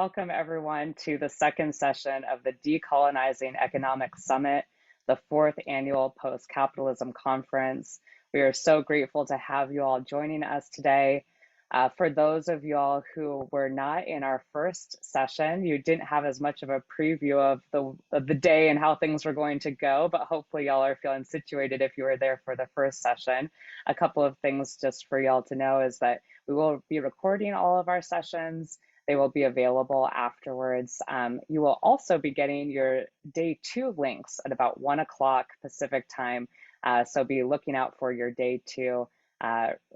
welcome everyone to the second session of the Decolonizing Economic Summit, the fourth annual Post-Capitalism Conference. We are so grateful to have you all joining us today. For those of you all who were not in our first session, you didn't have as much of a preview of the day and how things were going to go, but hopefully y'all are feeling situated if you were there for the first session. A couple of things just for y'all to know is that we will be recording all of our sessions. They will be available afterwards. You will also be getting your day 2 links at about 1 o'clock Pacific time. So be looking out for your day 2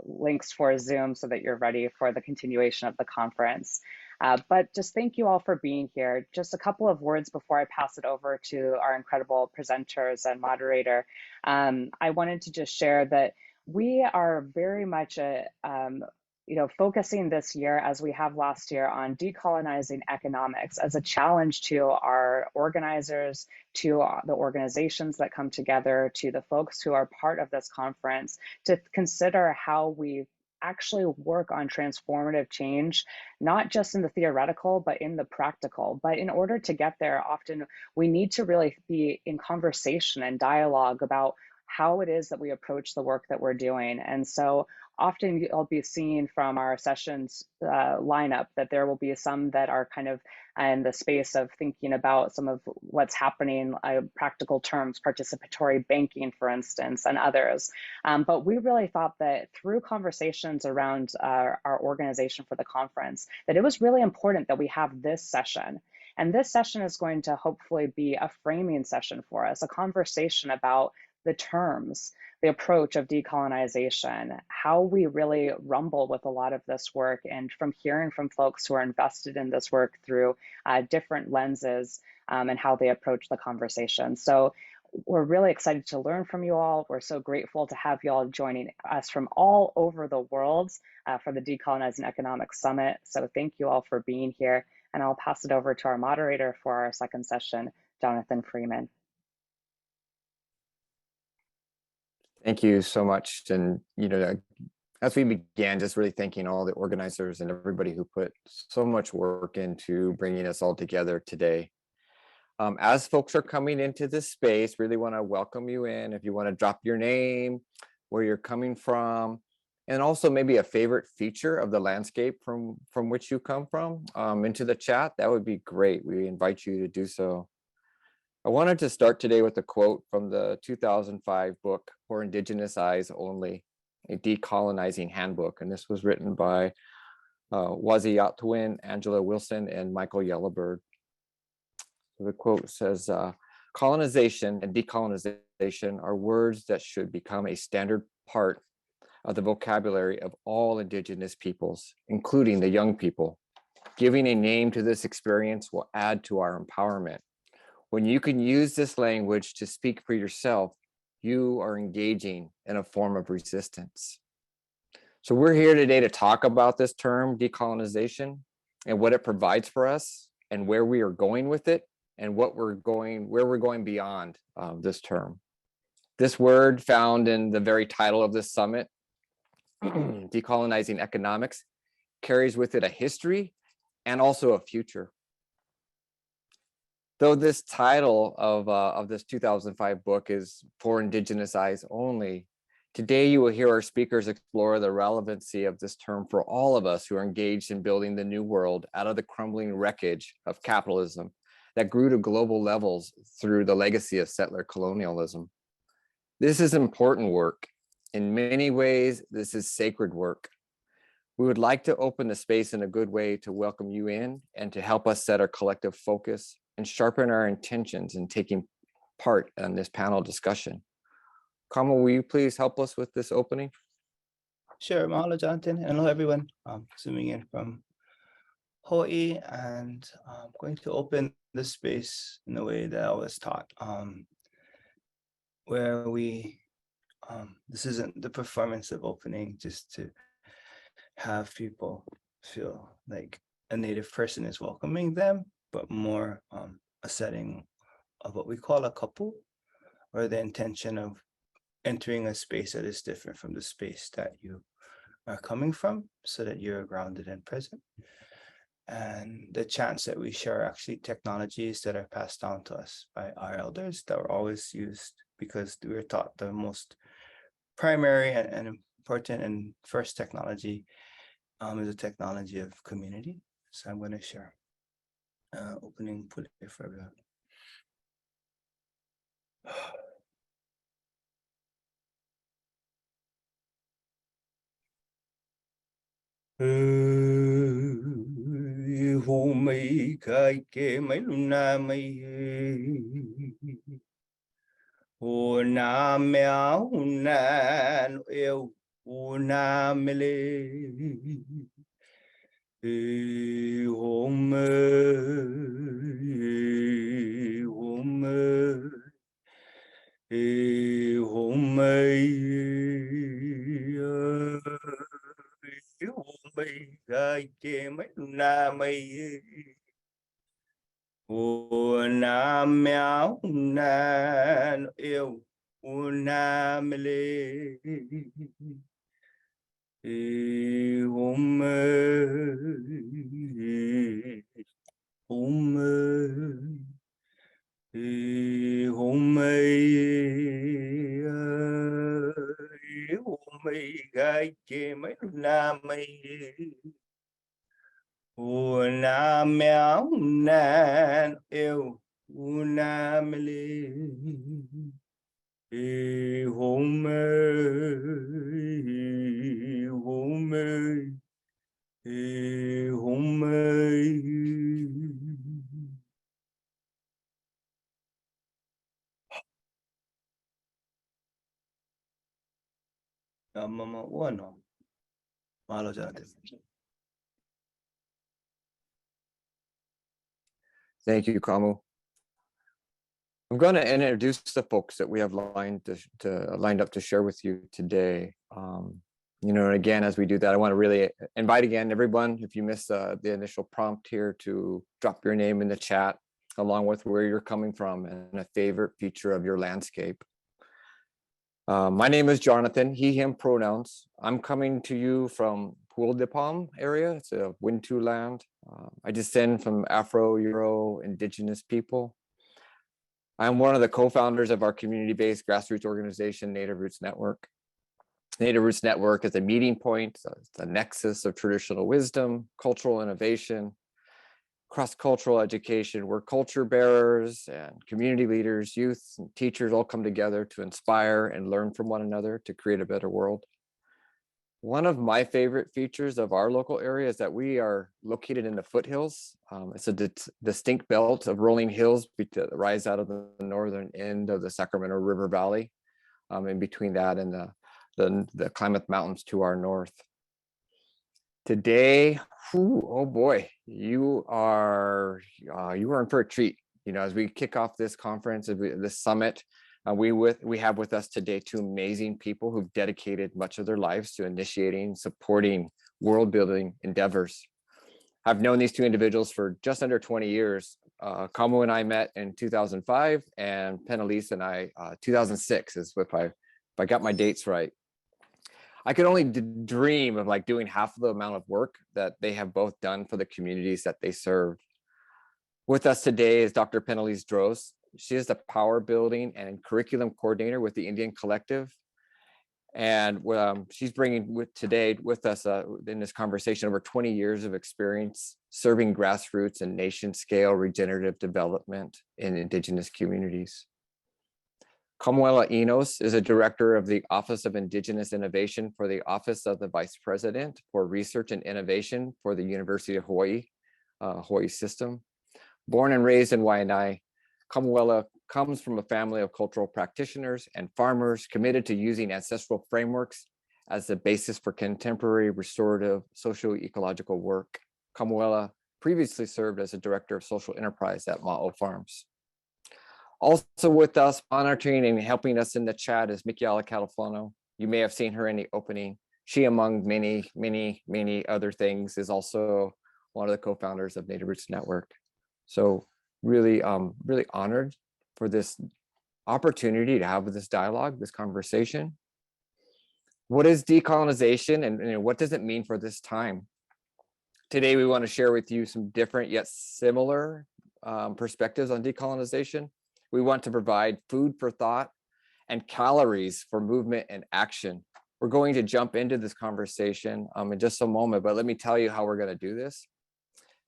links for Zoom so that you're ready for the continuation of the conference. But just thank you all for being here. Just a couple of words before I pass it over to our incredible presenters and moderator. I wanted to just share that we are very much focusing this year, as we have last year, on decolonizing economics as a challenge to our organizers, to the organizations that come together, to the folks who are part of this conference, to consider how we actually work on transformative change, not just in the theoretical, but in the practical. But in order to get there, often we need to really be in conversation and dialogue about how it is that we approach the work that we're doing. And so often you'll be seeing from our sessions lineup that there will be some that are kind of in the space of thinking about some of what's happening, practical terms, participatory banking, for instance, and others. But we really thought that through conversations around our organization for the conference, that it was really important that we have this session. And this session is going to hopefully be a framing session for us, a conversation about the terms, the approach of decolonization, how we really rumble with a lot of this work, and from hearing from folks who are invested in this work through different lenses and how they approach the conversation. So we're really excited to learn from you all. We're so grateful to have you all joining us from all over the world for the Decolonizing Economics Summit. So thank you all for being here. And I'll pass it over to our moderator for our second session, Jonathan Freeman. Thank you so much. And, as we began, just really thanking all the organizers and everybody who put so much work into bringing us all together today. As folks are coming into this space, really want to welcome you in. If you want to drop your name, where you're coming from, and also maybe a favorite feature of the landscape from which you come from into the chat, that would be great. We invite you to do so. I wanted to start today with a quote from the 2005 book, For Indigenous Eyes Only, a Decolonizing Handbook. And this was written by Waziatwin, Angela Wilson, and Michael Yellowbird. So the quote says, colonization and decolonization are words that should become a standard part of the vocabulary of all Indigenous peoples, including the young people. Giving a name to this experience will add to our empowerment. When you can use this language to speak for yourself, you are engaging in a form of resistance. So we're here today to talk about this term, decolonization, and what it provides for us, and where we are going with it, and where we're going beyond this term. This word, found in the very title of this summit, Decolonizing Economics, carries with it a history and also a future. Though this title of this 2005 book is For Indigenous Eyes Only, today you will hear our speakers explore the relevancy of this term for all of us who are engaged in building the new world out of the crumbling wreckage of capitalism that grew to global levels through the legacy of settler colonialism. This is important work. In many ways, this is sacred work. We would like to open the space in a good way to welcome you in and to help us set our collective focus and sharpen our intentions in taking part in this panel discussion. Kamal, will you please help us with this opening? Sure, mahalo, Jonathan, and hello, everyone. Zooming in from Hawaii, and I'm going to open the space in the way that I was taught, where this isn't the performance of opening just to have people feel like a Native person is welcoming them, but more a setting of what we call a couple, or the intention of entering a space that is different from the space that you are coming from, so that you're grounded and present. and the chance that we share actually technologies that are passed down to us by our elders that were always used because we were taught the most primary and important and first technology is a technology of community. So I'm going to share opening pull for everyone. Hồ mây khai kê mấy luna mây hồ na mèo na yêu hồ na mê lê hồ mây hồ mây hồ mây hồ mây khai kê mấy luna mây hồ na mèo na yêu hồ na mê lê hồ mây hồ mây hôm mây hôm mây gai kê mấy na mây hồ na mèo na yêu hồ na mê lê hôm mây hôm mây hôm mây Mama Uano. Mahalo dyan natin. Thank you, Kamu. I'm going to introduce the folks that we have lined up to share with you today. You know, and again, as we do that, I want to really invite again everyone, if you missed the initial prompt here, to drop your name in the chat along with where you're coming from and a favorite feature of your landscape. My name is Jonathan, he, him pronouns. I'm coming to you from Pool de Palm area. It's a Wintu land. I descend from Afro-Euro indigenous people. I'm one of the co-founders of our community-based grassroots organization, Native Roots Network. Native Roots Network is a meeting point, it's a nexus of traditional wisdom, cultural innovation, cross-cultural education, where culture bearers and community leaders, youth and teachers all come together to inspire and learn from one another to create a better world. One of my favorite features of our local area is that we are located in the foothills. It's a distinct belt of rolling hills that rise out of the northern end of the Sacramento River Valley, in between that and the Klamath Mountains to our north. Today, oh boy, you are in for a treat. You know, as we kick off this conference, this summit, we have with us today two amazing people who've dedicated much of their lives to initiating, supporting world-building endeavors. I've known these two individuals for just under 20 years. Kamu and I met in 2005, and Penelise and I 2006 is if I got my dates right. I could only dream of like doing half of the amount of work that they have both done for the communities that they serve. With us today is Dr. Penelise Droz. She is the power building and curriculum coordinator with the Indian Collective. And she's bringing today with us in this conversation over 20 years of experience serving grassroots and nation scale regenerative development in indigenous communities. Kamuela Enos is a director of the Office of Indigenous Innovation for the Office of the Vice President for Research and Innovation for the University of Hawaii, Hawaii system. Born and raised in Waianae, Kamuela comes from a family of cultural practitioners and farmers committed to using ancestral frameworks as the basis for contemporary restorative socio-ecological work. Kamuela previously served as a director of social enterprise at Ma'o Farms. Also with us, monitoring and helping us in the chat is Mikiala Califano. You may have seen her in the opening. She, among many, many, many other things, is also one of the co-founders of Native Roots Network. So really, really honored for this opportunity to have this dialogue, this conversation. What is decolonization and what does it mean for this time? Today, we want to share with you some different yet similar perspectives on decolonization. We want to provide food for thought and calories for movement and action. We're going to jump into this conversation in just a moment, but let me tell you how we're going to do this.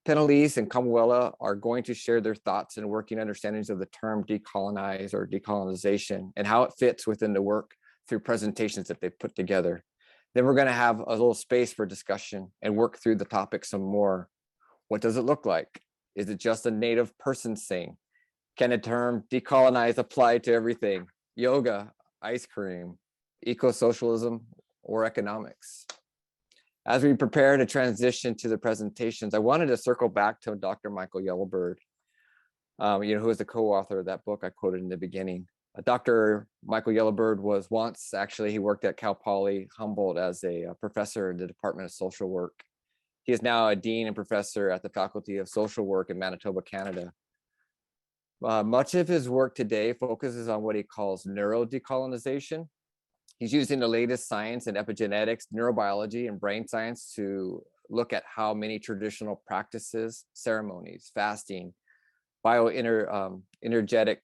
Penalise and Kamuela are going to share their thoughts and working understandings of the term decolonize or decolonization and how it fits within the work through presentations that they've put together. Then we're going to have a little space for discussion and work through the topic some more. What does it look like? Is it just a native person thing? Can the term decolonize apply to everything? Yoga, ice cream, eco-socialism, or economics? As we prepare to transition to the presentations, I wanted to circle back to Dr. Michael Yellowbird, who is the co-author of that book I quoted in the beginning. Dr. Michael Yellowbird was once, actually, he worked at Cal Poly Humboldt as a professor in the Department of Social Work. He is now a dean and professor at the Faculty of Social Work in Manitoba, Canada. Much of his work today focuses on what he calls neurodecolonization. He's using the latest science in epigenetics, neurobiology, and brain science to look at how many traditional practices, ceremonies, fasting, bioenergetic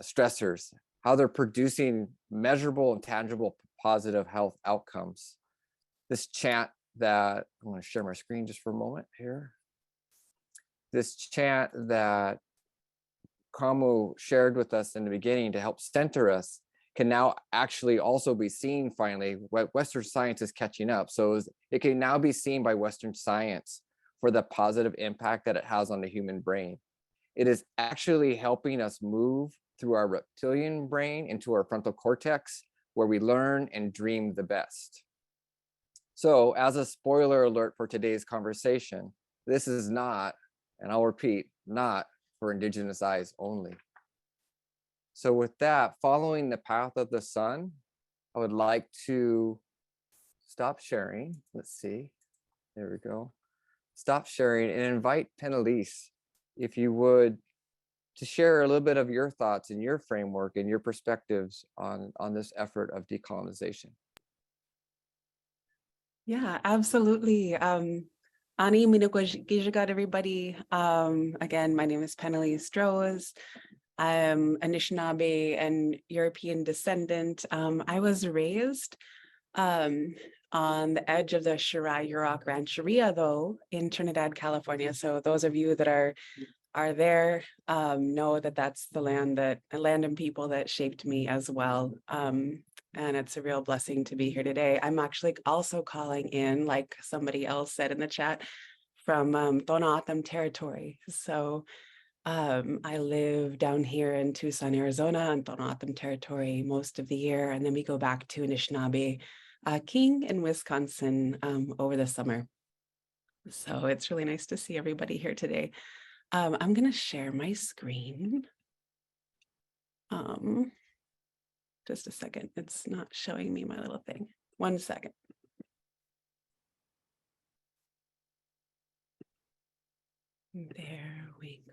stressors, how they're producing measurable and tangible positive health outcomes. This chant that, I'm going to share my screen just for a moment here. This chant that Kamu shared with us in the beginning to help center us can now actually also be seen finally. Western science is catching up. So it can now be seen by Western science for the positive impact that it has on the human brain. It is actually helping us move through our reptilian brain into our frontal cortex, where we learn and dream the best. So as a spoiler alert for today's conversation, this is not, and I'll repeat, not for Indigenous eyes only. So with that, following the path of the sun, I would like to stop sharing. Let's see, there we go. Stop sharing and invite Penalise, if you would, to share a little bit of your thoughts and your framework and your perspectives on this effort of decolonization. Yeah, absolutely. Ani Minukwajigat, everybody. Again, my name is Penalise Strohs. I'm Anishinaabe and European descendant. I was raised on the edge of the Shirai-Yurok Rancheria, though, in Trinidad, California. So those of you that are there know that that's the land and people that shaped me as well. And it's a real blessing to be here today. I'm actually also calling in, like somebody else said in the chat, from Tohono territory. So I live down here in Tucson, Arizona, on Tohono territory most of the year, and then we go back to Anishinaabe King in Wisconsin over the summer. So it's really nice to see everybody here today. I'm going to share my screen. Just a second. It's not showing me my little thing. 1 second. There we go.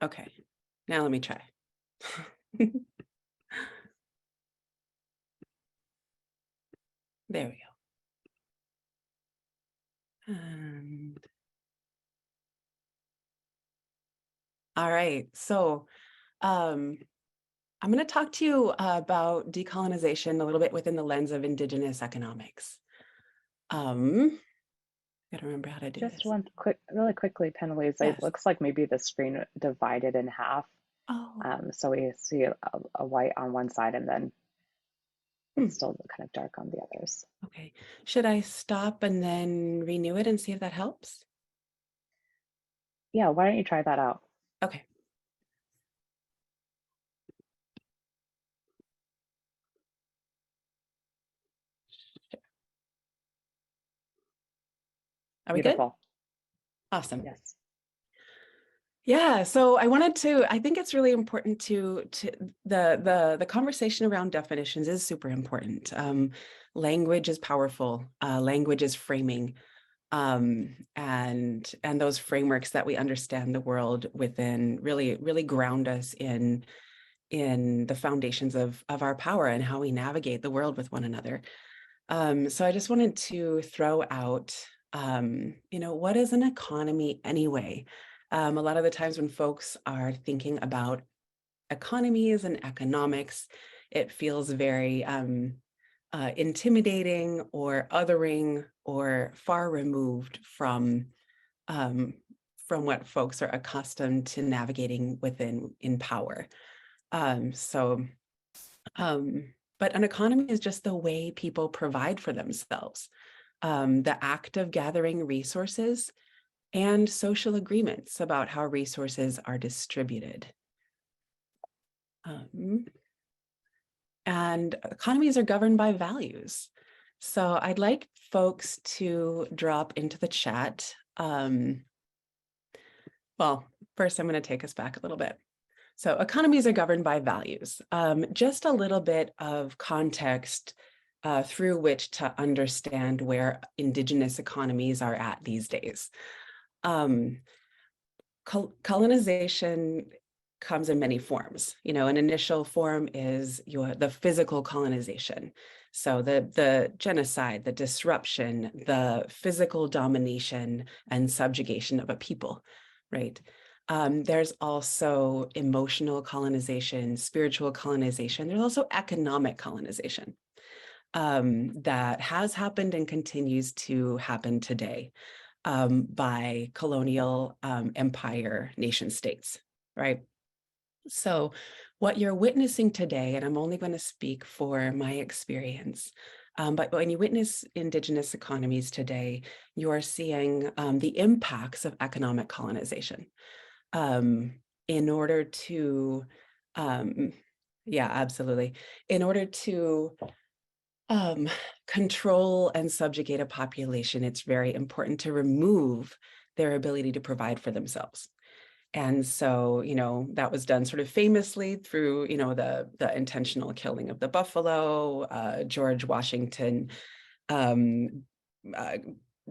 Okay, now let me try. There we go. And all right, so I'm going to talk to you about decolonization a little bit within the lens of Indigenous economics. Gotta remember how to do Just this. one really quickly, Penalise, Yes. it looks like maybe the screen divided in half. Oh. So we see a white on one side and then it's still kind of dark on the others. Okay. Should I stop and then renew it and see if that helps? Yeah, why don't you try that out? Okay. Are we Beautiful. good? Awesome. Yes. Yeah, so I think it's really important to the conversation around definitions is super important. Language is powerful. Language is framing. And those frameworks that we understand the world within really ground us in the foundations of our power and how we navigate the world with one another. So I just wanted to throw out, what is an economy anyway? A lot of the times when folks are thinking about economies and economics, it feels very intimidating or othering or far removed from what folks are accustomed to navigating in power. But an economy is just the way people provide for themselves, the act of gathering resources and social agreements about how resources are distributed. And economies are governed by values. So I'd like folks to drop into the chat. Well, first I'm going to take us back a little bit. So economies are governed by values. Just a little bit of context through which to understand where Indigenous economies are at these days. Colonization comes in many forms. An initial form is the physical colonization. So the genocide, the disruption, the physical domination and subjugation of a people, right? There's also emotional colonization, spiritual colonization. There's also economic colonization that has happened and continues to happen today by colonial empire nation states, right? So what you're witnessing today, and I'm only going to speak for my experience, but when you witness Indigenous economies today, you are seeing the impacts of economic colonization. In order to, yeah, absolutely. In order to control and subjugate a population, it's very important to remove their ability to provide for themselves. And so, that was done sort of famously through, the intentional killing of the buffalo. George Washington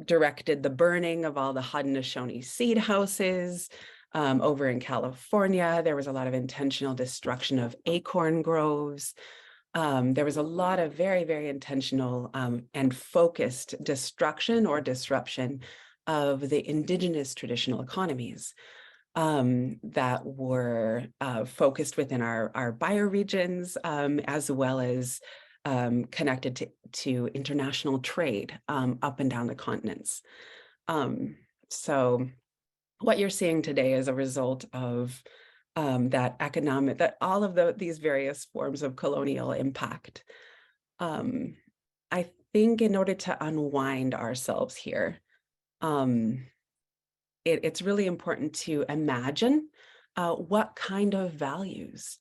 directed the burning of all the Haudenosaunee seed houses. Over in California, there was a lot of intentional destruction of acorn groves. There was a lot of very, very intentional and focused destruction or disruption of the Indigenous traditional economies that were focused within our bioregions, as well as connected to international trade up and down the continents. So what you're seeing today is a result of that all of these various forms of colonial impact. I think in order to unwind ourselves here, it's really important to imagine what kind of values,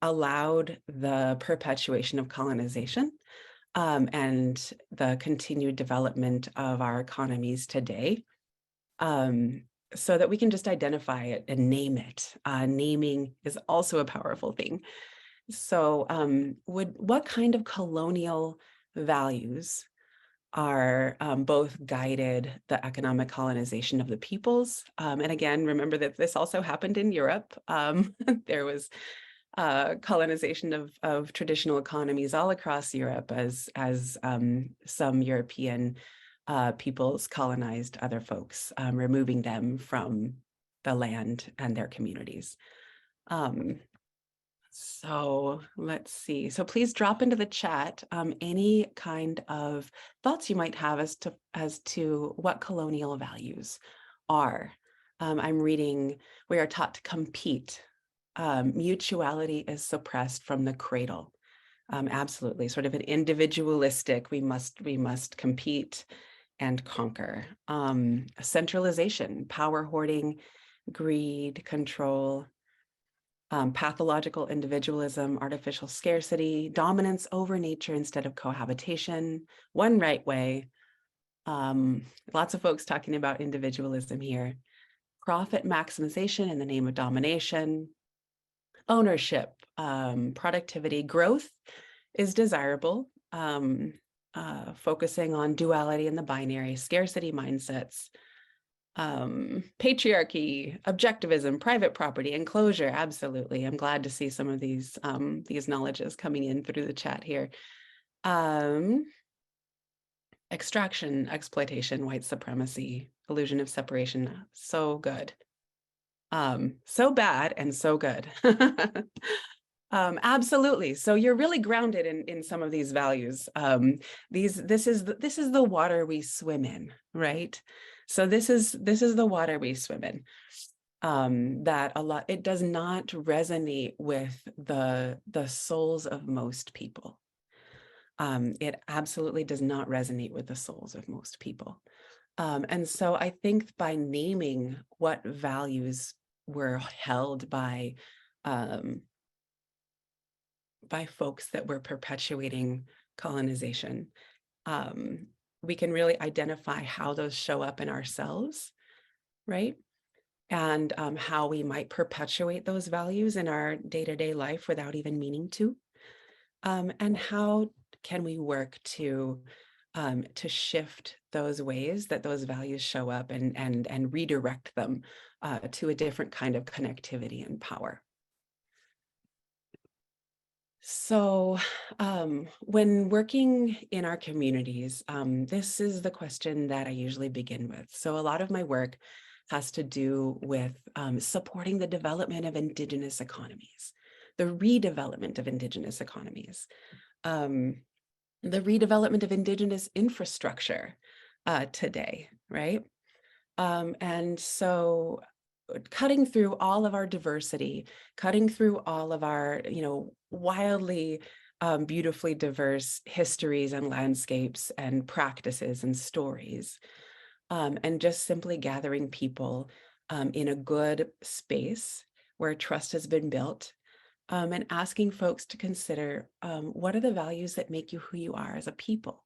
allowed the perpetuation of colonization and the continued development of our economies today, so that we can just identify it and name it. Naming is also a powerful thing. So what kind of colonial values are both guided the economic colonization of the peoples? And again, remember that this also happened in Europe. There was colonization of traditional economies all across Europe as some European peoples colonized other folks, removing them from the land and their communities. So let's see. So please drop into the chat any kind of thoughts you might have as to what colonial values are. I'm reading, we are taught to compete. Mutuality is suppressed from the cradle. Absolutely, sort of an individualistic, we must compete and conquer. Centralization, power hoarding, greed, control, pathological individualism, artificial scarcity, dominance over nature instead of cohabitation, one right way. Lots of folks talking about individualism here. Profit maximization in the name of domination, ownership, productivity, growth is desirable, focusing on duality in the binary, scarcity mindsets, patriarchy, objectivism, private property, enclosure. Absolutely. I'm glad to see some of these knowledges coming in through the chat here. Extraction, exploitation, white supremacy, illusion of separation. So good. So bad and so good. Absolutely. So you're really grounded in some of these values. This is the water we swim in, right? So this is the water we swim in. It does not resonate with the souls of most people. It absolutely does not resonate with the souls of most people. And so I think by naming what values were held by folks that were perpetuating colonization, we can really identify how those show up in ourselves, right? And how we might perpetuate those values in our day-to-day life without even meaning to. And how can we work to shift those ways that those values show up and redirect them to a different kind of connectivity and power. So when working in our communities, this is the question that I usually begin with. So a lot of my work has to do with supporting the development of Indigenous economies, the redevelopment of Indigenous economies, the redevelopment of Indigenous infrastructure today, right? And so cutting through all of our diversity, cutting through all of our, wildly beautifully diverse histories and landscapes and practices and stories, and just simply gathering people in a good space where trust has been built, and asking folks to consider what are the values that make you who you are as a people.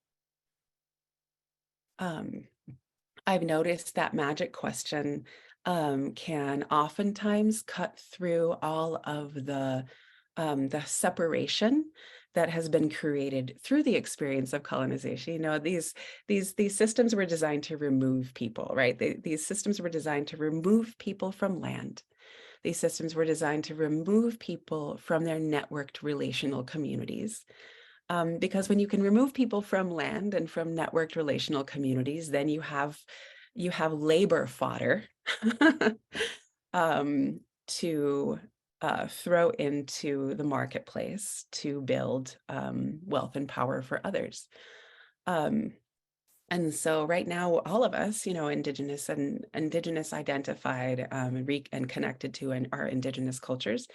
I've noticed that magic question can oftentimes cut through all of the separation that has been created through the experience of colonization. These systems were designed to remove people, right? These systems were designed to remove people from land. These systems were designed to remove people from their networked relational communities. Because when you can remove people from land and from networked relational communities, then you have labor fodder to throw into the marketplace to build wealth and power for others. And so right now, all of us, Indigenous and Indigenous identified and connected to our Indigenous cultures,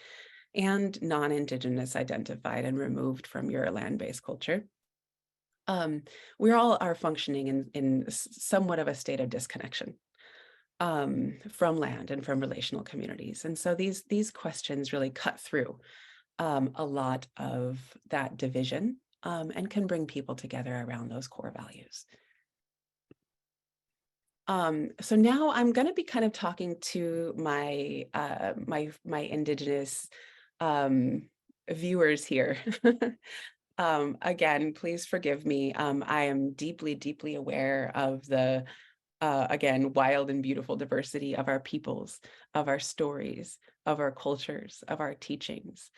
and non-Indigenous identified and removed from your land-based culture, we all are functioning in somewhat of a state of disconnection from land and from relational communities. And so these questions really cut through a lot of that division and can bring people together around those core values. So now I'm going to be kind of talking to my my Indigenous viewers here. Again, please forgive me. I am deeply, deeply aware of the again, wild and beautiful diversity of our peoples, of our stories, of our cultures, of our teachings.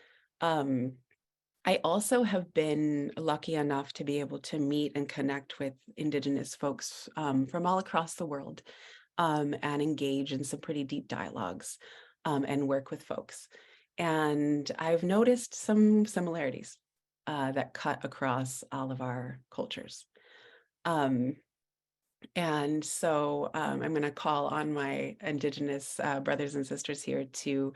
I also have been lucky enough to be able to meet and connect with Indigenous folks from all across the world and engage in some pretty deep dialogues and work with folks. And I've noticed some similarities that cut across all of our cultures. And so I'm going to call on my Indigenous brothers and sisters here to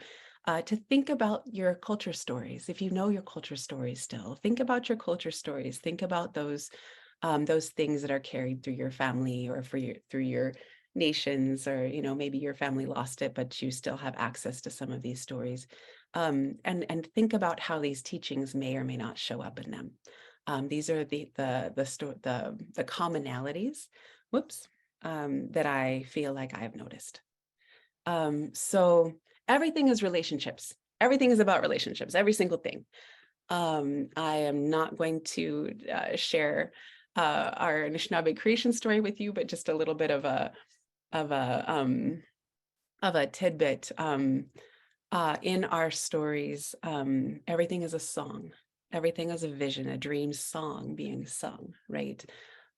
think about your culture stories. If you know your culture stories still, think about your culture stories. Think about those things that are carried through your family or through your nations, or maybe your family lost it, but you still have access to some of these stories. And think about how these teachings may or may not show up in them. These are the commonalities. That I feel like I've noticed. So everything is relationships. Everything is about relationships, every single thing. I am not going to share our Anishinaabe creation story with you, but just a little bit of a tidbit. In our stories, everything is a song. Everything is a vision, a dream song being sung, right,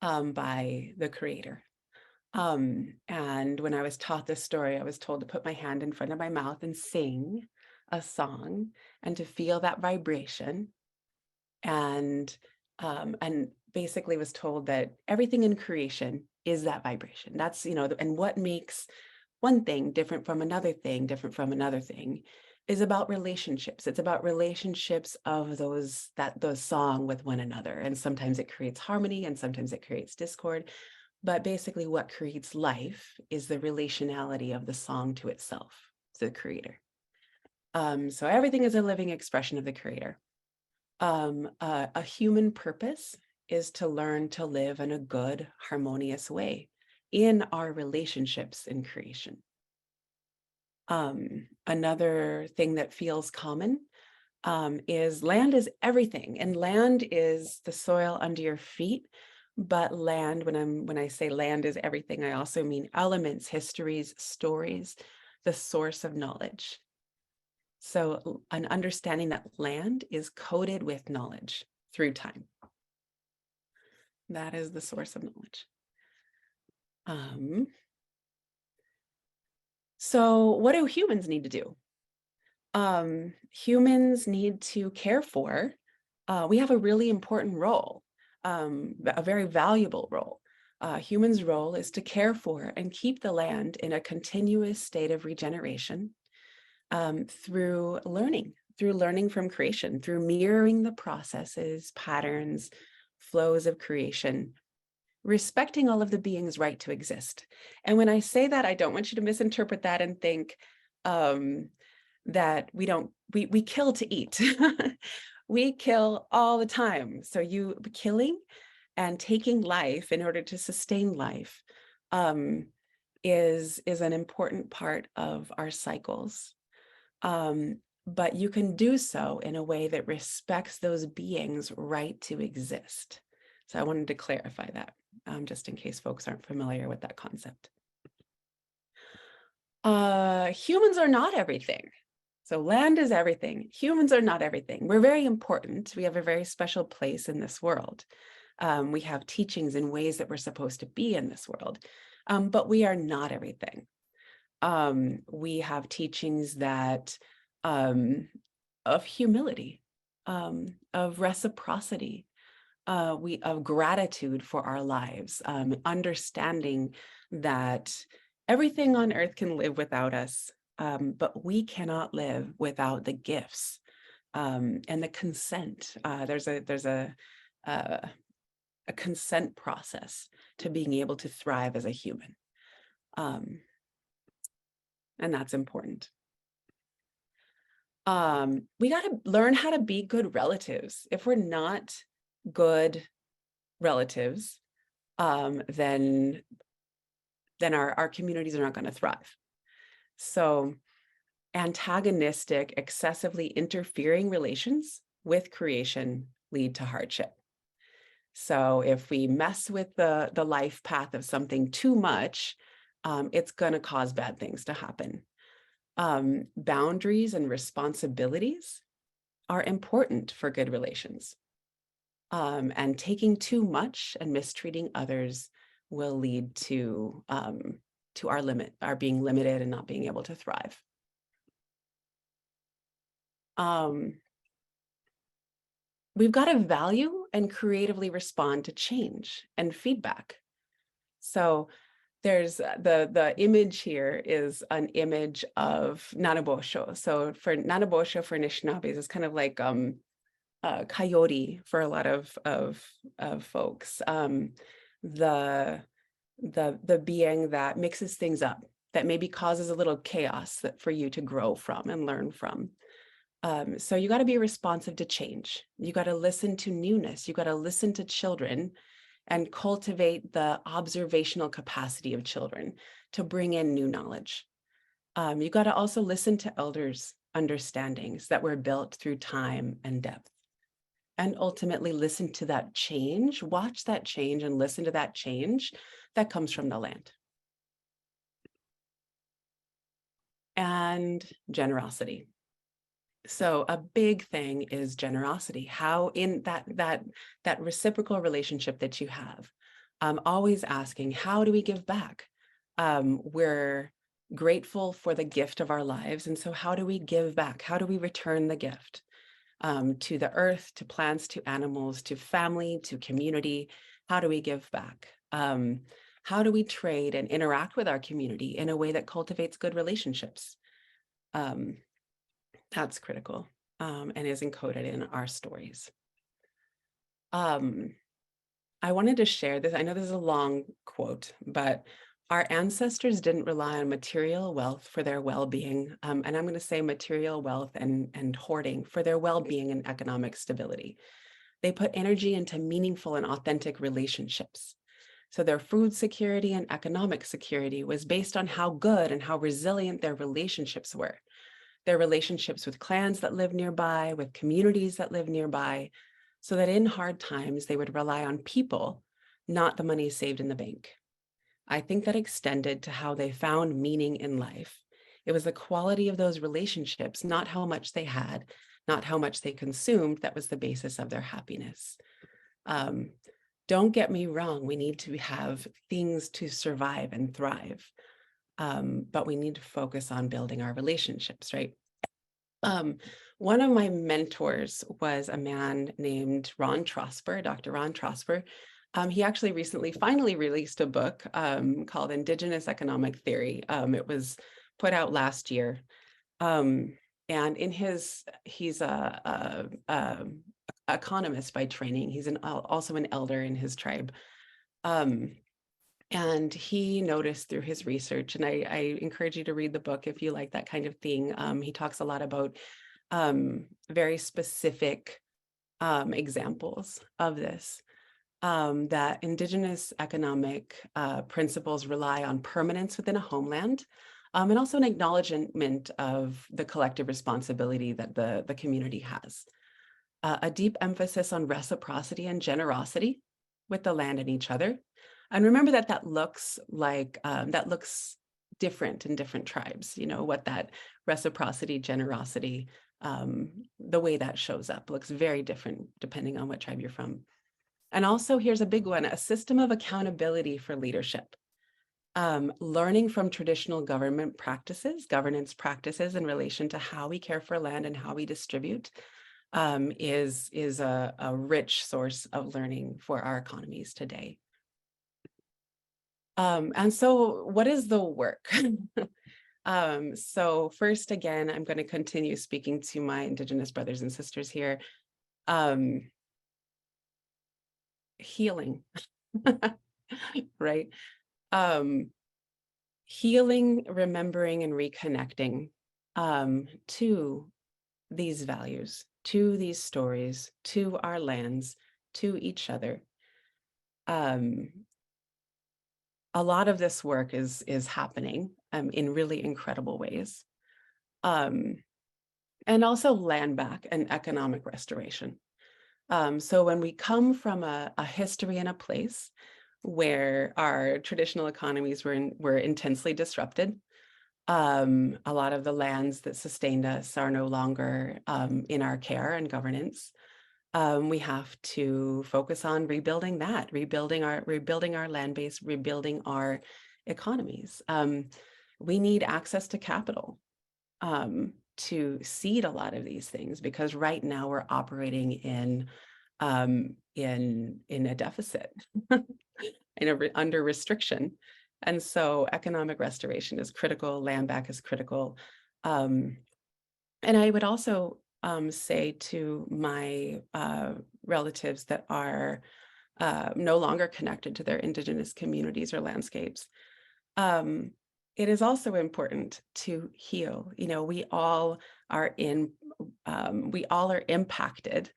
by the creator. And when I was taught this story, I was told to put my hand in front of my mouth and sing a song and to feel that vibration. And basically was told that everything in creation is that vibration. That's, and what makes one thing different from another thing, different from another thing, is about relationships. It's about relationships of those song with one another. And sometimes it creates harmony and sometimes it creates discord. But basically what creates life is the relationality of the song to itself, to the creator. So everything is a living expression of the creator. A human purpose is to learn to live in a good, harmonious way in our relationships in creation. Another thing that feels common is land is everything, and land is the soil under your feet. But land, when I say land is everything, I also mean elements, histories, stories, the source of knowledge. So an understanding that land is coded with knowledge through time. That is the source of knowledge. So what do humans need to do? Humans need to care for, we have a really important role, a very valuable role. Humans' role is to care for and keep the land in a continuous state of regeneration through learning from creation, through mirroring the processes, patterns, flows of creation, respecting all of the beings' right to exist. And when I say that, I don't want you to misinterpret that and think that we kill to eat. We kill all the time. So killing and taking life in order to sustain life is an important part of our cycles. But you can do so in a way that respects those beings' right to exist. So I wanted to clarify that, just in case folks aren't familiar with that concept. Humans are not everything. So land is everything. Humans are not everything. We're very important. We have a very special place in this world. We have teachings and ways that we're supposed to be in this world, but we are not everything. We have teachings that of humility, of reciprocity, of gratitude for our lives, understanding that everything on earth can live without us, but we cannot live without the gifts and the consent. There's a consent process to being able to thrive as a human. And that's important. We got to learn how to be good relatives. If we're not good relatives, then our communities are not going to thrive. So antagonistic, excessively interfering relations with creation lead to hardship. So if we mess with the life path of something too much, it's going to cause bad things to happen. Boundaries and responsibilities are important for good relations. And taking too much and mistreating others will lead to our being limited and not being able to thrive. We've got to value and creatively respond to change and feedback. So there's the image here is an image of Nanabosho. So for Nanabosho for Anishinaabes is kind of like coyote for a lot of folks. The being that mixes things up, that maybe causes a little chaos for you to grow from and learn from. So you got to be responsive to change. You got to listen to newness. You got to listen to children and cultivate the observational capacity of children to bring in new knowledge. You got to also listen to elders' understandings that were built through time and depth. And ultimately listen to that change, watch that change and listen to that change that comes from the land. And generosity. So a big thing is generosity. How in that reciprocal relationship that you have, always asking, how do we give back? We're grateful for the gift of our lives, and so how do we give back? How do we return the gift to the earth, to plants, to animals, to family, to community? How do we give back? How do we trade and interact with our community in a way that cultivates good relationships? That's critical, and is encoded in our stories. I wanted to share this. I know this is a long quote, but our ancestors didn't rely on material wealth for their well-being, and I'm going to say material wealth and hoarding for their well-being and economic stability. They put energy into meaningful and authentic relationships. So their food security and economic security was based on how good and how resilient their relationships were. Their relationships with clans that live nearby, with communities that live nearby, so that in hard times, they would rely on people, not the money saved in the bank. I think that extended to how they found meaning in life. It was the quality of those relationships, not how much they had, not how much they consumed, that was the basis of their happiness. Don't get me wrong, we need to have things to survive and thrive. But we need to focus on building our relationships, right? One of my mentors was a man named Ron Trosper, Dr. Ron Trosper. He actually recently finally released a book called Indigenous Economic Theory. It was put out last year. And in he's a economist by training. He's also an elder in his tribe. And he noticed through his research, and I encourage you to read the book if you like that kind of thing. He talks a lot about very specific examples of this, that Indigenous economic principles rely on permanence within a homeland, and also an acknowledgement of the collective responsibility that the community has. A deep emphasis on reciprocity and generosity with the land and each other. And remember that looks like, that looks different in different tribes, you know, what that reciprocity, generosity, the way that shows up looks very different depending on what tribe you're from. And also here's a big one, a system of accountability for leadership. Learning from traditional governance practices in relation to how we care for land and how we distribute is a rich source of learning for our economies today. And so what is the work? So first, again, I'm going to continue speaking to my Indigenous brothers and sisters here. Healing, right? Healing, remembering, and reconnecting to these values, to these stories, to our lands, to each other. A lot of this work is happening in really incredible ways. And also land back and economic restoration. So when we come from a history and a place where our traditional economies were intensely disrupted, a lot of the lands that sustained us are no longer in our care and governance. We have to focus on rebuilding that, rebuilding our land base, rebuilding our economies. We need access to capital to seed a lot of these things, because right now we're operating in a deficit, under restriction. And so economic restoration is critical, land back is critical. And I would also say to my relatives that are no longer connected to their Indigenous communities or landscapes, it is also important to heal. You know, we all are impacted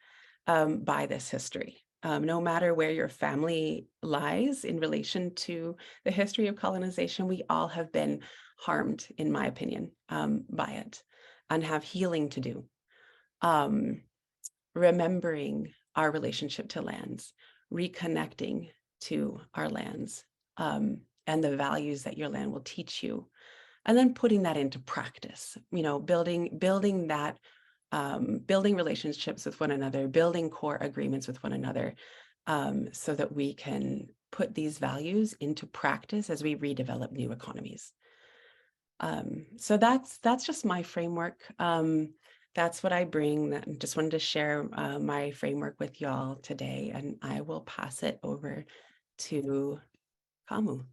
by this history. No matter where your family lies in relation to the history of colonization, we all have been harmed, in my opinion, by it, and have healing to do. Remembering our relationship to lands, reconnecting to our lands, and the values that your land will teach you, and then putting that into practice, you know, building that building relationships with one another, building core agreements with one another, so that we can put these values into practice as we redevelop new economies. So that's just my framework. That's what I bring. I just wanted to share my framework with y'all today, and I will pass it over to Kamu.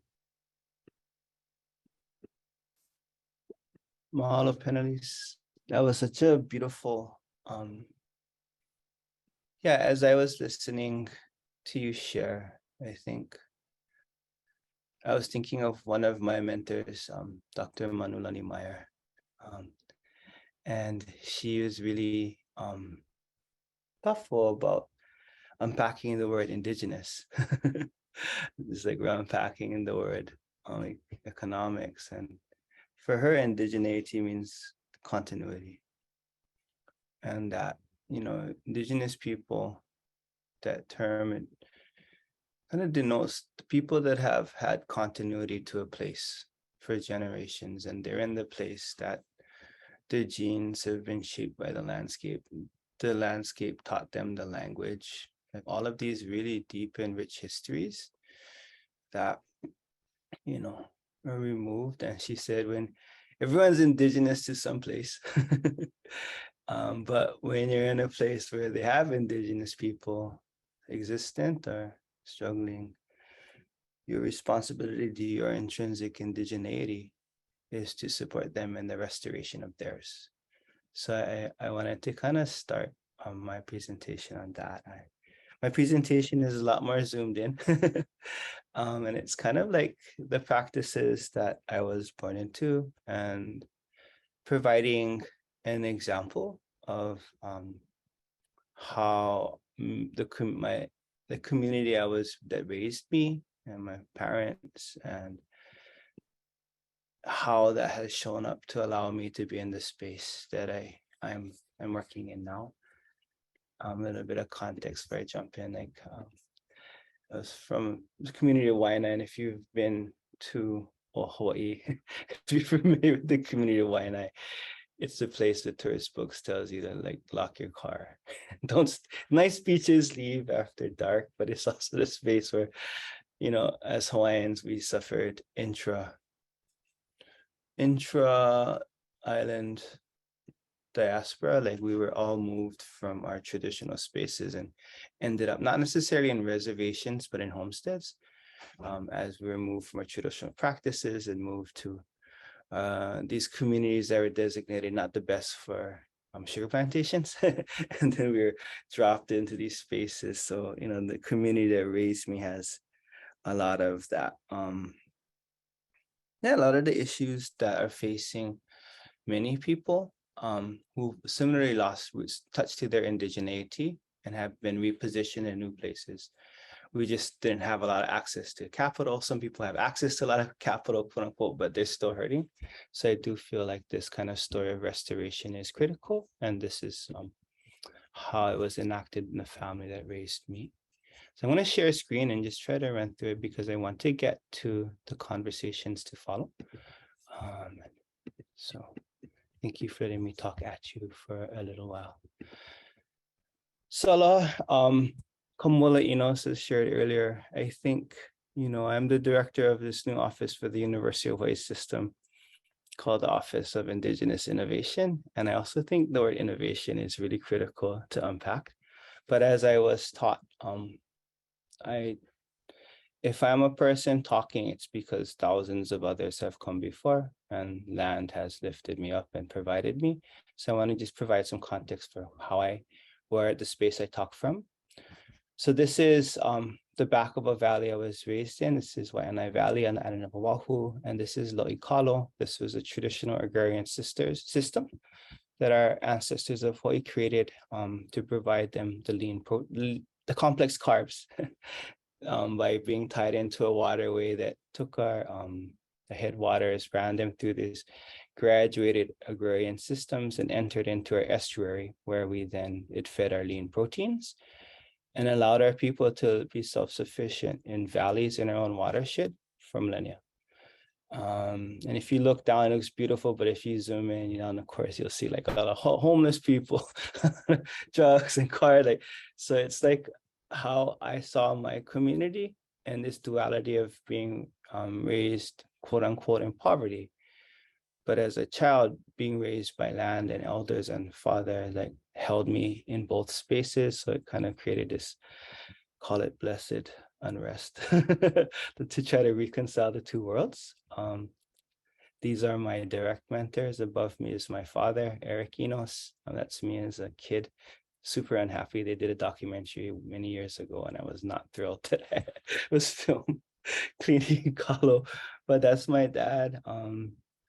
Mahalo, Penalties. That was such a beautiful, yeah, as I was listening to you share, I think I was thinking of one of my mentors, Dr. Manulani Meyer. And she was really thoughtful about unpacking the word indigenous. It's like we're unpacking the word economics. And for her, indigeneity means continuity. And that, indigenous people, that term, it kind of denotes the people that have had continuity to a place for generations, and they're in the place that their genes have been shaped by the landscape. The landscape taught them the language, like all of these really deep and rich histories that, are removed. And she said, when everyone's indigenous to some place, but when you're in a place where they have indigenous people existent or struggling, your responsibility to your intrinsic indigeneity is to support them in the restoration of theirs. So I wanted to kind of start my presentation on that. My presentation is a lot more zoomed in. And it's kind of like the practices that I was born into, and providing an example of how the community that raised me and my parents, and how that has shown up to allow me to be in the space that I'm working in now. A little bit of context before I jump in. I was from the community of Waianae, and if you've been to Hawaii, if you're familiar with the community of Waianae, it's the place the tourist books tells you to like lock your car. Nice beaches, leave after dark, but it's also the space where, as Hawaiians, we suffered intra-island diaspora. Like we were all moved from our traditional spaces and ended up not necessarily in reservations, but in homesteads, as we were moved from our traditional practices and moved to these communities that were designated not the best for sugar plantations. And then we were dropped into these spaces. So, the community that raised me has a lot of that, a lot of the issues that are facing many people who similarly lost roots, touched to their indigeneity, and have been repositioned in new places. We just didn't have a lot of access to capital. Some people have access to a lot of capital, quote unquote, but they're still hurting. So I do feel like this kind of story of restoration is critical. And this is how it was enacted in the family that raised me. So I'm going to share a screen and just try to run through it because I want to get to the conversations to follow. So thank you for letting me talk at you for a little while. Sala, Kamwala Enos has shared earlier, I think, I'm the director of this new office for the University of Hawaii system called the Office of Indigenous Innovation. And I also think the word innovation is really critical to unpack. But as I was taught, if I'm a person talking, it's because thousands of others have come before and land has lifted me up and provided me. So I want to just provide some context for where the space I talk from. So this is the back of a valley I was raised in. This is Waianae Valley on the island of Oahu, and this is Lo'ikalo. This was a traditional agrarian system that our ancestors of Hawaii created to provide them the complex carbs by being tied into a waterway that took our the headwaters, ran them through these graduated agrarian systems and entered into our estuary, where it fed our lean proteins and allowed our people to be self-sufficient in valleys in our own watershed for millennia. And if you look down, it looks beautiful, but if you zoom in, you know, and of course you'll see like a lot of homeless people, drugs and car, like, so it's like how I saw my community and this duality of being raised, quote unquote, in poverty. But as a child, being raised by land and elders and father, like held me in both spaces. So it kind of created this, call it blessed unrest, to try to reconcile the two worlds. These are my direct mentors. Above me is my father, Eric Enos. That's me as a kid. Super unhappy. They did a documentary many years ago, and I was not thrilled that it was filmed cleaning Kalo. But that's my dad.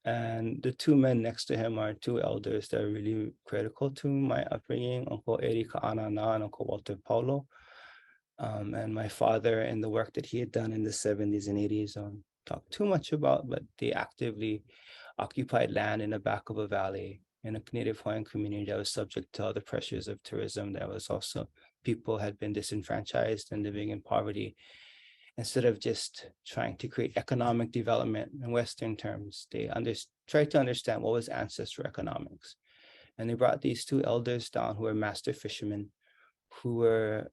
And the two men next to him are two elders that are really critical to my upbringing, Uncle Erika Anana and Uncle Walter Paulo. And my father and the work that he had done in the 70s and 80s, talk too much about, but they actively occupied land in the back of a valley in a Native Hawaiian community that was subject to all the pressures of tourism. That was also, people had been disenfranchised and living in poverty. Instead of just trying to create economic development in Western terms, they tried to understand what was ancestral economics. And they brought these two elders down who were master fishermen, who were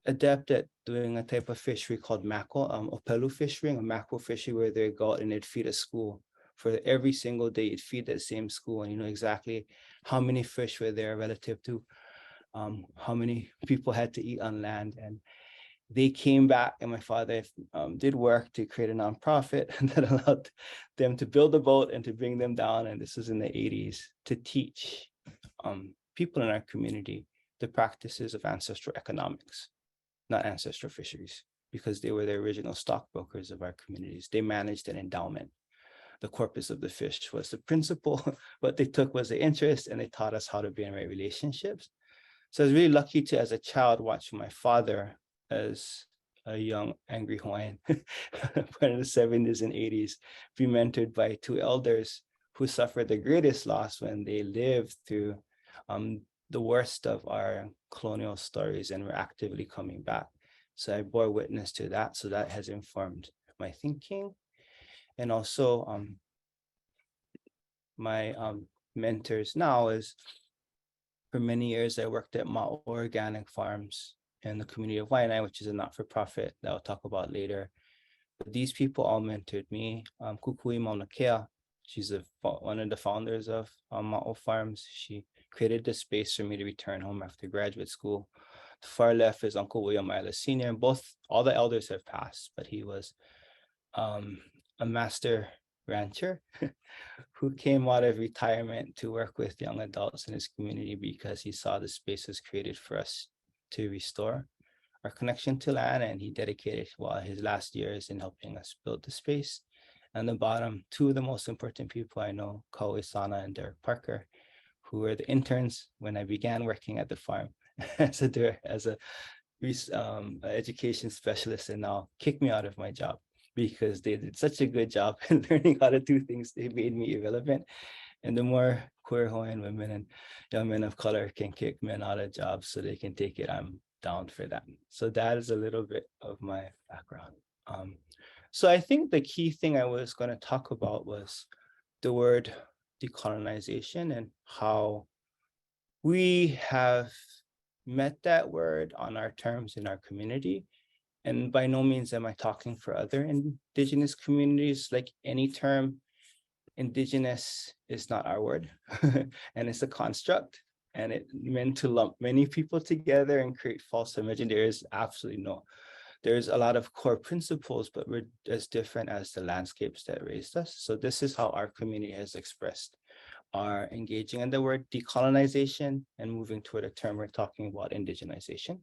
adept at doing a type of fishery called mackerel, opelu fishing, a mackerel fishery where they go out and they'd feed a school. For every single day, you'd feed that same school, and you know exactly how many fish were there relative to how many people had to eat on land. And they came back, and my father did work to create a nonprofit that allowed them to build a boat and to bring them down. And this was in the 80s, to teach people in our community the practices of ancestral economics, not ancestral fisheries, because they were the original stockbrokers of our communities. They managed an endowment. The corpus of the fish was the principal. What they took was the interest, and they taught us how to be in right relationships. So I was really lucky to, as a child, watch my father as a young, angry Hawaiian, born in the 70s and 80s, be mentored by two elders who suffered the greatest loss when they lived through the worst of our colonial stories and were actively coming back. So I bore witness to that. So that has informed my thinking. And also my mentors now is, for many years, I worked at Ma'o Organic Farms in the community of Waianae, which is a not-for-profit that I'll talk about later. But these people all mentored me. Kukui Maunakea, she's one of the founders of Ma'o Farms. She created the space for me to return home after graduate school. The far left is Uncle William Isla Sr. All the elders have passed, but he was a master rancher who came out of retirement to work with young adults in his community because he saw the spaces created for us to restore our connection to land, and he dedicated his last years in helping us build the space. And the bottom, two of the most important people I know, Kauwe Sana and Derek Parker, who were the interns when I began working at the farm as a education specialist, and now kicked me out of my job because they did such a good job in learning how to do things. They made me irrelevant. And the more queer Hawaiian women and young men of color can kick men out of jobs so they can take it, I'm down for that. So that is a little bit of my background. So I think the key thing I was going to talk about was the word decolonization and how we have met that word on our terms in our community. And by no means am I talking for other Indigenous communities. Like any term, Indigenous is not our word, and it's a construct, and it meant to lump many people together and create false image. And there's a lot of core principles, but we're as different as the landscapes that raised us. So this is how our community has expressed our engaging in the word decolonization and moving toward a term we're talking about, indigenization.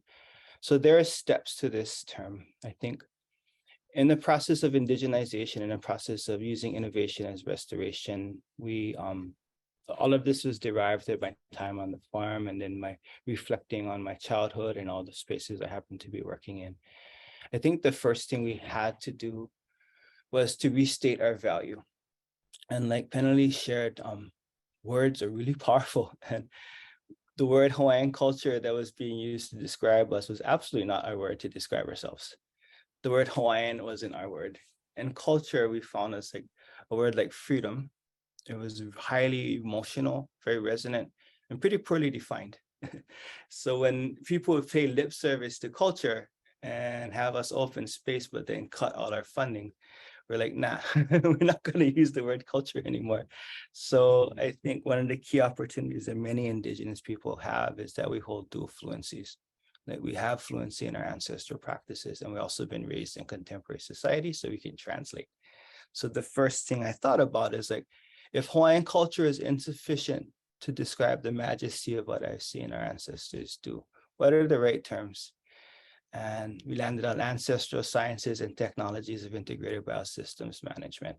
So there are steps to this term. I think in the process of indigenization, in the process of using innovation as restoration, all of this was derived at my time on the farm, and then my reflecting on my childhood and all the spaces I happened to be working in. I think the first thing we had to do was to restate our value. And like Penelly shared, words are really powerful. And the word Hawaiian culture that was being used to describe us was absolutely not our word to describe ourselves. The word Hawaiian wasn't our word. And culture we found as like a word like freedom. It was highly emotional, very resonant, and pretty poorly defined. So when people pay lip service to culture and have us open space, but then cut all our funding, we're like, nah, we're not going to use the word culture anymore. So I think one of the key opportunities that many Indigenous people have is that we hold dual fluencies. That we have fluency in our ancestral practices, and we also been raised in contemporary society, so we can translate. So the first thing I thought about is like, if Hawaiian culture is insufficient to describe the majesty of what I've seen our ancestors do, what are the right terms? And we landed on ancestral sciences and technologies of integrated biosystems management.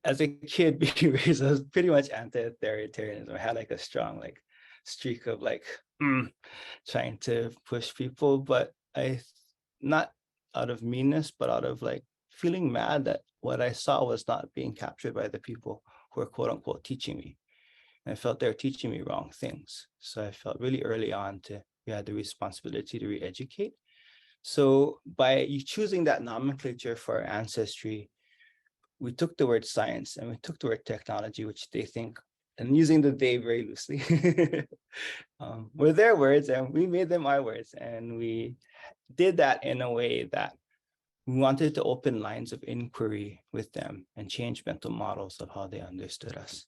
As a kid being raised, I was pretty much anti-authoritarianism. I had like a strong like streak of like trying to push people, but not out of meanness, but out of like feeling mad that what I saw was not being captured by the people who are quote unquote teaching me. And I felt they were teaching me wrong things. So I felt really early on we had the responsibility to re-educate. So by choosing that nomenclature for ancestry, we took the word science and we took the word technology, which they think, and using the they very loosely, were their words, and we made them our words. And we did that in a way that we wanted to open lines of inquiry with them and change mental models of how they understood us.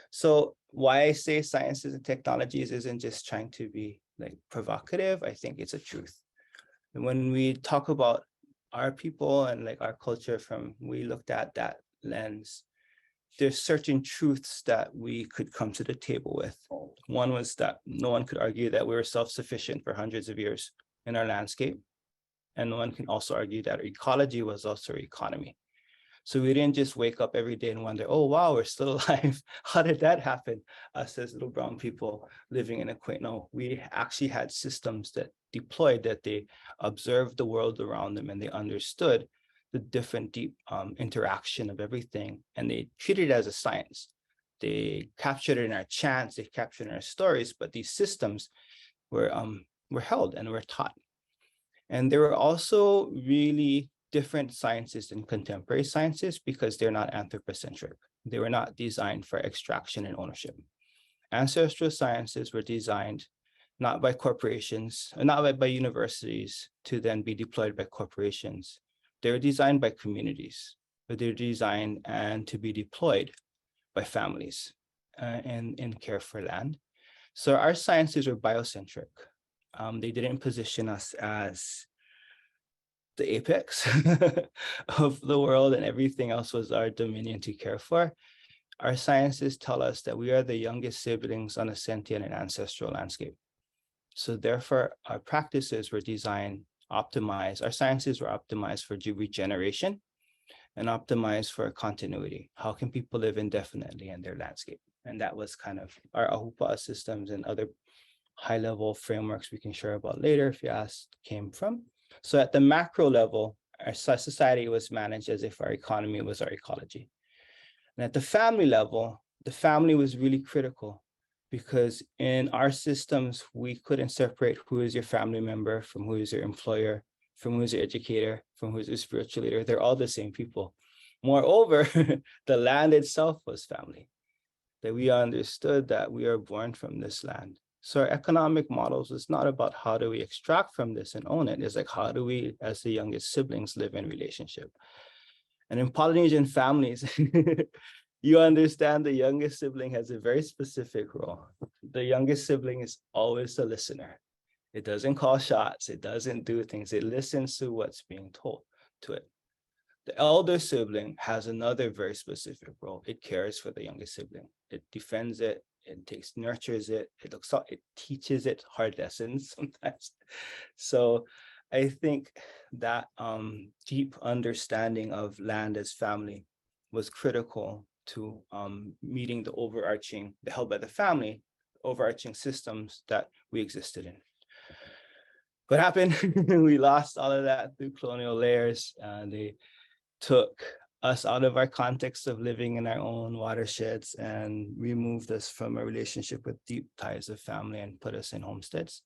So why I say sciences and technologies isn't just trying to be like provocative. I think it's a truth. And when we talk about our people and like our culture we looked at that lens, there's certain truths that we could come to the table with. One was that no one could argue that we were self-sufficient for hundreds of years in our landscape. And one can also argue that ecology was also our economy. So we didn't just wake up every day and wonder, oh, wow, we're still alive. How did that happen? Us as little brown people living in a quaint. No, we actually had systems that deployed, that they observed the world around them and they understood the different deep interaction of everything. And they treated it as a science. They captured it in our chants, they captured it in our stories, but these systems were held and were taught. And there were also really different sciences than contemporary sciences because they're not anthropocentric. They were not designed for extraction and ownership. Ancestral sciences were designed not by corporations, not by universities to then be deployed by corporations. They were designed by communities, but they're designed and to be deployed by families in care for land. So our sciences were biocentric. They didn't position us as the apex of the world and everything else was our dominion to care for. Our sciences tell us that we are the youngest siblings on a sentient and ancestral landscape. So therefore, our practices were designed, optimized, our sciences were optimized for regeneration and optimized for continuity. How can people live indefinitely in their landscape? And that was kind of our Ahupa systems and other high-level frameworks we can share about later if you ask, came from. So at the macro level, our society was managed as if our economy was our ecology. And at the family level, the family was really critical because in our systems, we couldn't separate who is your family member from who is your employer, from who is your educator, from who is your spiritual leader. They're all the same people. Moreover, the land itself was family, that we understood that we are born from this land. So our economic models is not about how do we extract from this and own it. It's like, how do we, as the youngest siblings, live in relationship? And in Polynesian families, you understand the youngest sibling has a very specific role. The youngest sibling is always the listener. It doesn't call shots. It doesn't do things. It listens to what's being told to it. The elder sibling has another very specific role. It cares for the youngest sibling. It defends it. It nurtures it. It looks out. It teaches it hard lessons sometimes. So I think that deep understanding of land as family was critical to meeting the held by the family, overarching systems that we existed in. What happened? We lost all of that through colonial layers. They took us out of our context of living in our own watersheds and removed us from a relationship with deep ties of family and put us in homesteads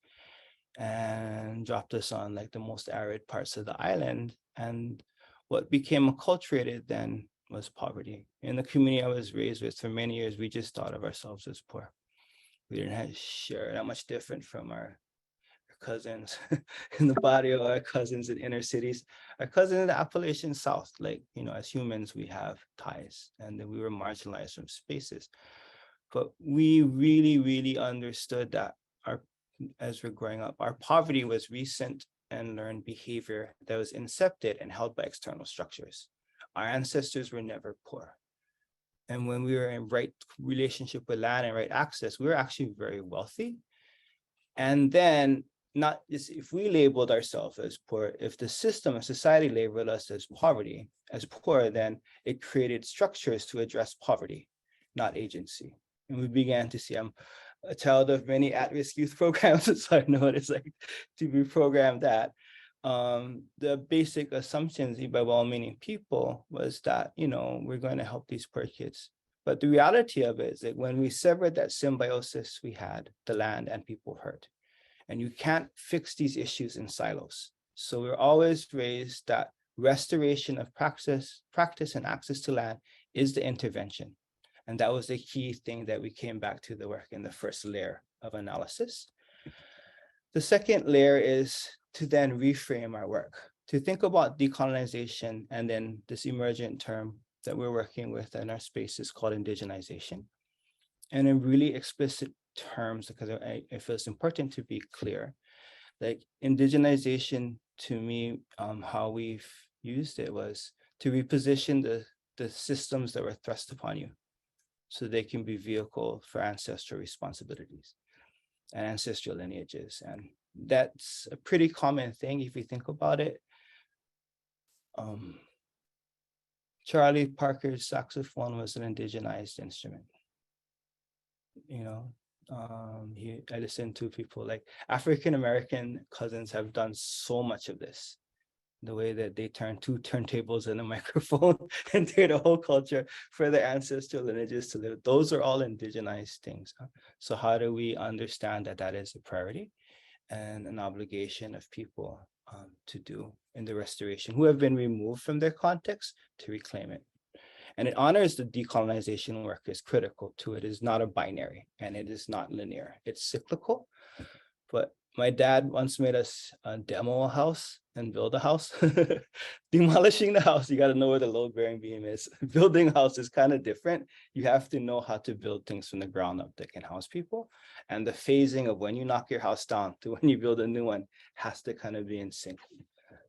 and dropped us on like the most arid parts of the island. And what became acculturated then was poverty. In the community I was raised with for many years, we just thought of ourselves as poor. We didn't have share that much different from our cousins in the barrio, our cousins in inner cities, our cousins in the Appalachian South. Like, you know, as humans, we have ties, and then we were marginalized from spaces. But we really, really understood that as we're growing up, our poverty was recent and learned behavior that was incepted and held by external structures. Our ancestors were never poor. And when we were in right relationship with land and right access, we were actually very wealthy. And then not just if we labeled ourselves as poor, if the system of society labeled us as poor, then it created structures to address poverty, not agency. And we began to see, I'm a child of many at-risk youth programs, so I know what it's like to be programmed that. The basic assumptions by well-meaning people was that, you know, we're going to help these poor kids. But the reality of it is that when we severed that symbiosis we had, the land and people hurt. And you can't fix these issues in silos. So we're always raised that restoration of practice and access to land is the intervention. And that was the key thing that we came back to the work in the first layer of analysis. The second layer is to then reframe our work, to think about decolonization, and then this emergent term that we're working with in our space is called indigenization. And in really explicit terms, because I feel it's important to be clear, like indigenization to me, how we've used it was to reposition the systems that were thrust upon you so they can be vehicle for ancestral responsibilities and ancestral lineages. And that's a pretty common thing if you think about it. Charlie Parker's saxophone was an indigenized instrument. You know, I listened to people like African-American cousins have done so much of this. The way that they turn two turntables and a microphone and the whole culture for their ancestral lineages to live. Those are all indigenized things. So how do we understand that that is a priority and an obligation of people to do in the restoration who have been removed from their context to reclaim it? And it honors the decolonization work is critical to it. It is not a binary and it is not linear. It's cyclical. But my dad once made us demo a house and build a house. Demolishing the house, you got to know where the load-bearing beam is. Building a house is kind of different. You have to know how to build things from the ground up that can house people. And the phasing of when you knock your house down to when you build a new one has to kind of be in sync.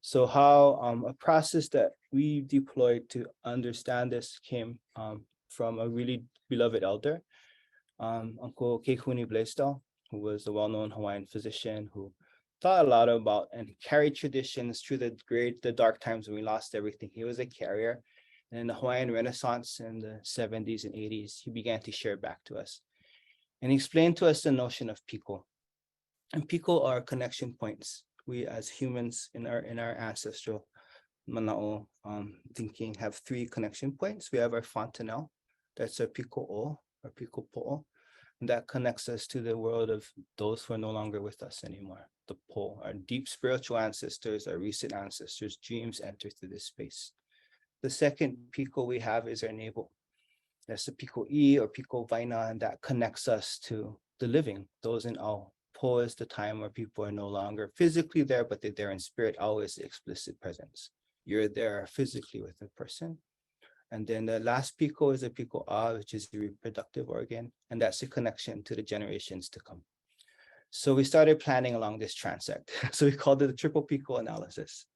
So how a process that we deployed to understand this came from a really beloved elder, Uncle Kekuni Blaisdell, who was a well-known Hawaiian physician who thought a lot about and carried traditions through the dark times when we lost everything. He was a carrier. And in the Hawaiian Renaissance in the 70s and 80s, he began to share back to us. And he explained to us the notion of piko. And piko are connection points. We as humans in our ancestral mana'o thinking have three connection points. We have our fontanelle, that's our piko-o, or piko-po'o. That connects us to the world of those who are no longer with us anymore. The po, our deep spiritual ancestors, our recent ancestors' dreams enter through this space. The second piko we have is our navel. That's the piko-i or piko-vaina, and that connects us to the living, those in ao. Po is the time where people are no longer physically there, but they're there in spirit. Ao is the explicit presence. You're there physically with a person. And then the last piko is a piko-a, which is the reproductive organ, and that's the connection to the generations to come. So we started planning along this transect. So we called it the triple piko analysis.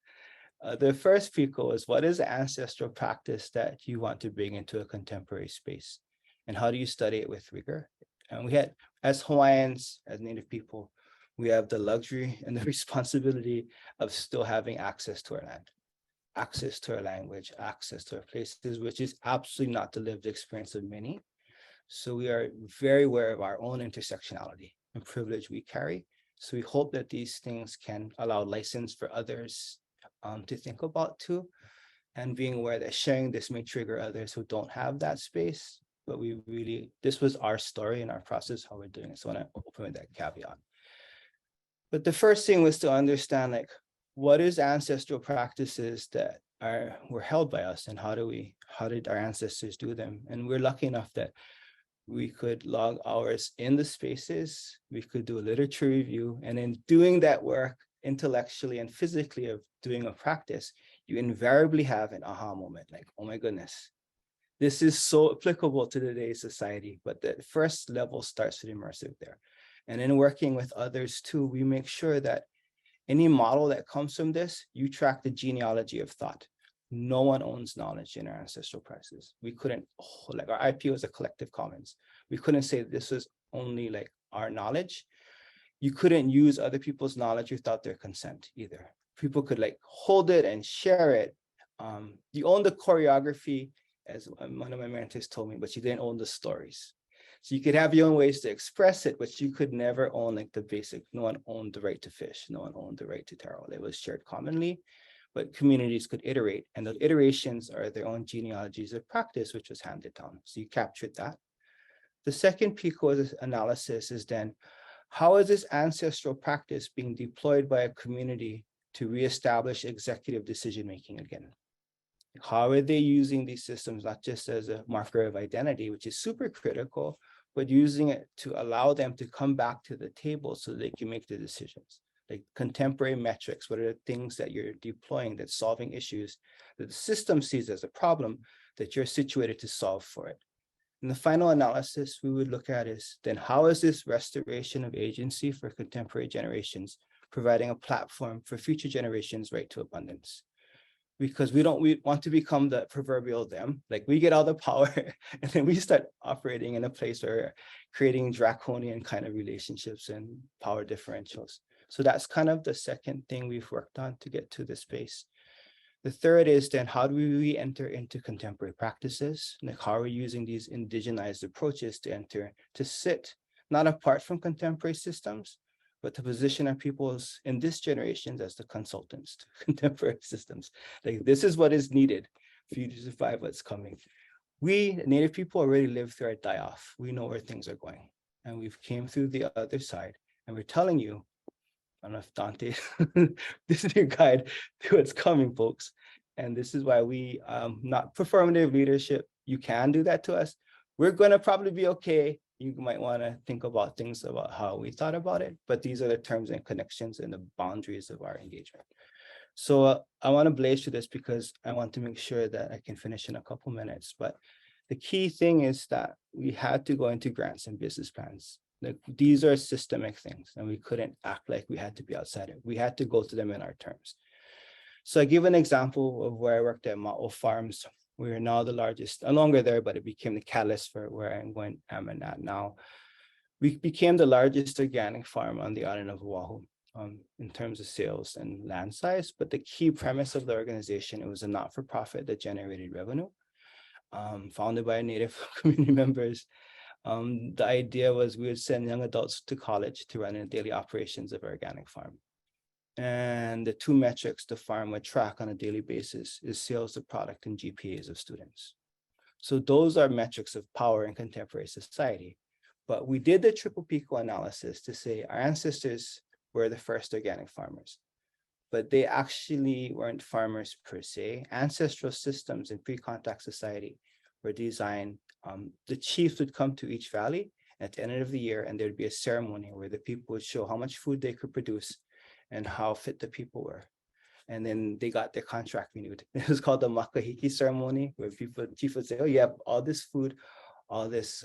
The first piko is, what is the ancestral practice that you want to bring into a contemporary space? And how do you study it with rigor? And we had, as Hawaiians, as Native people, we have the luxury and the responsibility of still having access to our land, access to our language, access to our places, which is absolutely not the lived experience of many. So we are very aware of our own intersectionality and privilege we carry. So we hope that these things can allow license for others to think about too, and being aware that sharing this may trigger others who don't have that space. But we really, this was our story and our process, how we're doing it. So I want to open with that caveat. But the first thing was to understand, like, what is ancestral practices that were held by us, and how did our ancestors do them? And we're lucky enough that we could log hours in the spaces, we could do a literature review, and in doing that work intellectually and physically of doing a practice, you invariably have an aha moment, like, oh my goodness, this is so applicable to today's society. But the first level starts with immersive there. And in working with others too, we make sure that any model that comes from this, you track the genealogy of thought. No one owns knowledge in our ancestral practices. We couldn't, like our IP was a collective commons. We couldn't say this was only like our knowledge. You couldn't use other people's knowledge without their consent either. People could like hold it and share it. You own the choreography, as one of my mentors told me, but you didn't own the stories. So you could have your own ways to express it, but you could never own like the basic. No one owned the right to fish. No one owned the right to tarot. It was shared commonly, but communities could iterate, and those iterations are their own genealogies of practice, which was handed down. So you captured that. The second peak of analysis is then, how is this ancestral practice being deployed by a community to reestablish executive decision-making again? How are they using these systems, not just as a marker of identity, which is super critical, but using it to allow them to come back to the table so they can make the decisions? Like contemporary metrics, what are the things that you're deploying that's solving issues that the system sees as a problem that you're situated to solve for it? And the final analysis we would look at is then, how is this restoration of agency for contemporary generations providing a platform for future generations' right to abundance? Because we want to become the proverbial them, like we get all the power and then we start operating in a place where creating draconian kind of relationships and power differentials. So that's kind of the second thing we've worked on to get to this space. The third is then, how do we re-enter into contemporary practices? Like how are we using these indigenized approaches to enter, to sit not apart from contemporary systems, but to position our peoples in this generation as the consultants to contemporary systems. Like this is what is needed for you to survive what's coming. We Native people already lived through our die-off. We know where things are going. And we've came through the other side. And we're telling you, I don't know if Dante, this is your guide to what's coming, folks. And this is why we, not performative leadership, you can do that to us. We're gonna probably be okay. You might wanna think about things about how we thought about it, but these are the terms and connections and the boundaries of our engagement. So I wanna blaze through this because I want to make sure that I can finish in a couple minutes. But the key thing is that we had to go into grants and business plans. Like these are systemic things, and we couldn't act like we had to be outside it. We had to go to them in our terms. So I give an example of where I worked at Ma'o Farms. We are now the largest, no longer there, but it became the catalyst for where I'm at now. We became the largest organic farm on the island of Oahu in terms of sales and land size. But the key premise of the organization, it was a not-for-profit that generated revenue, founded by Native community members. The idea was we would send young adults to college to run the daily operations of our organic farm. And the two metrics the farm would track on a daily basis is sales of product and GPAs of students. So those are metrics of power in contemporary society. But we did the triple PICO analysis to say our ancestors were the first organic farmers, but they actually weren't farmers per se. Ancestral systems in pre-contact society were designed. The chiefs would come to each valley at the end of the year, and there'd be a ceremony where the people would show how much food they could produce and how fit the people were. And then they got their contract renewed. It was called the Makahiki ceremony, where chief would say, oh, you have all this food, all this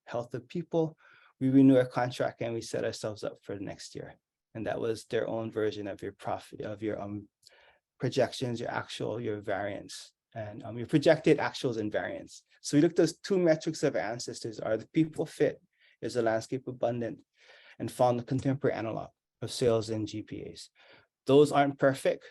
health of people. We renew our contract and we set ourselves up for the next year. And that was their own version of your profit, of your projections, your actual, your variance, and your projected actuals and variance. So we looked at those two metrics of our ancestors: are the people fit, is the landscape abundant, and found the contemporary analog of sales and GPAs. Those aren't perfect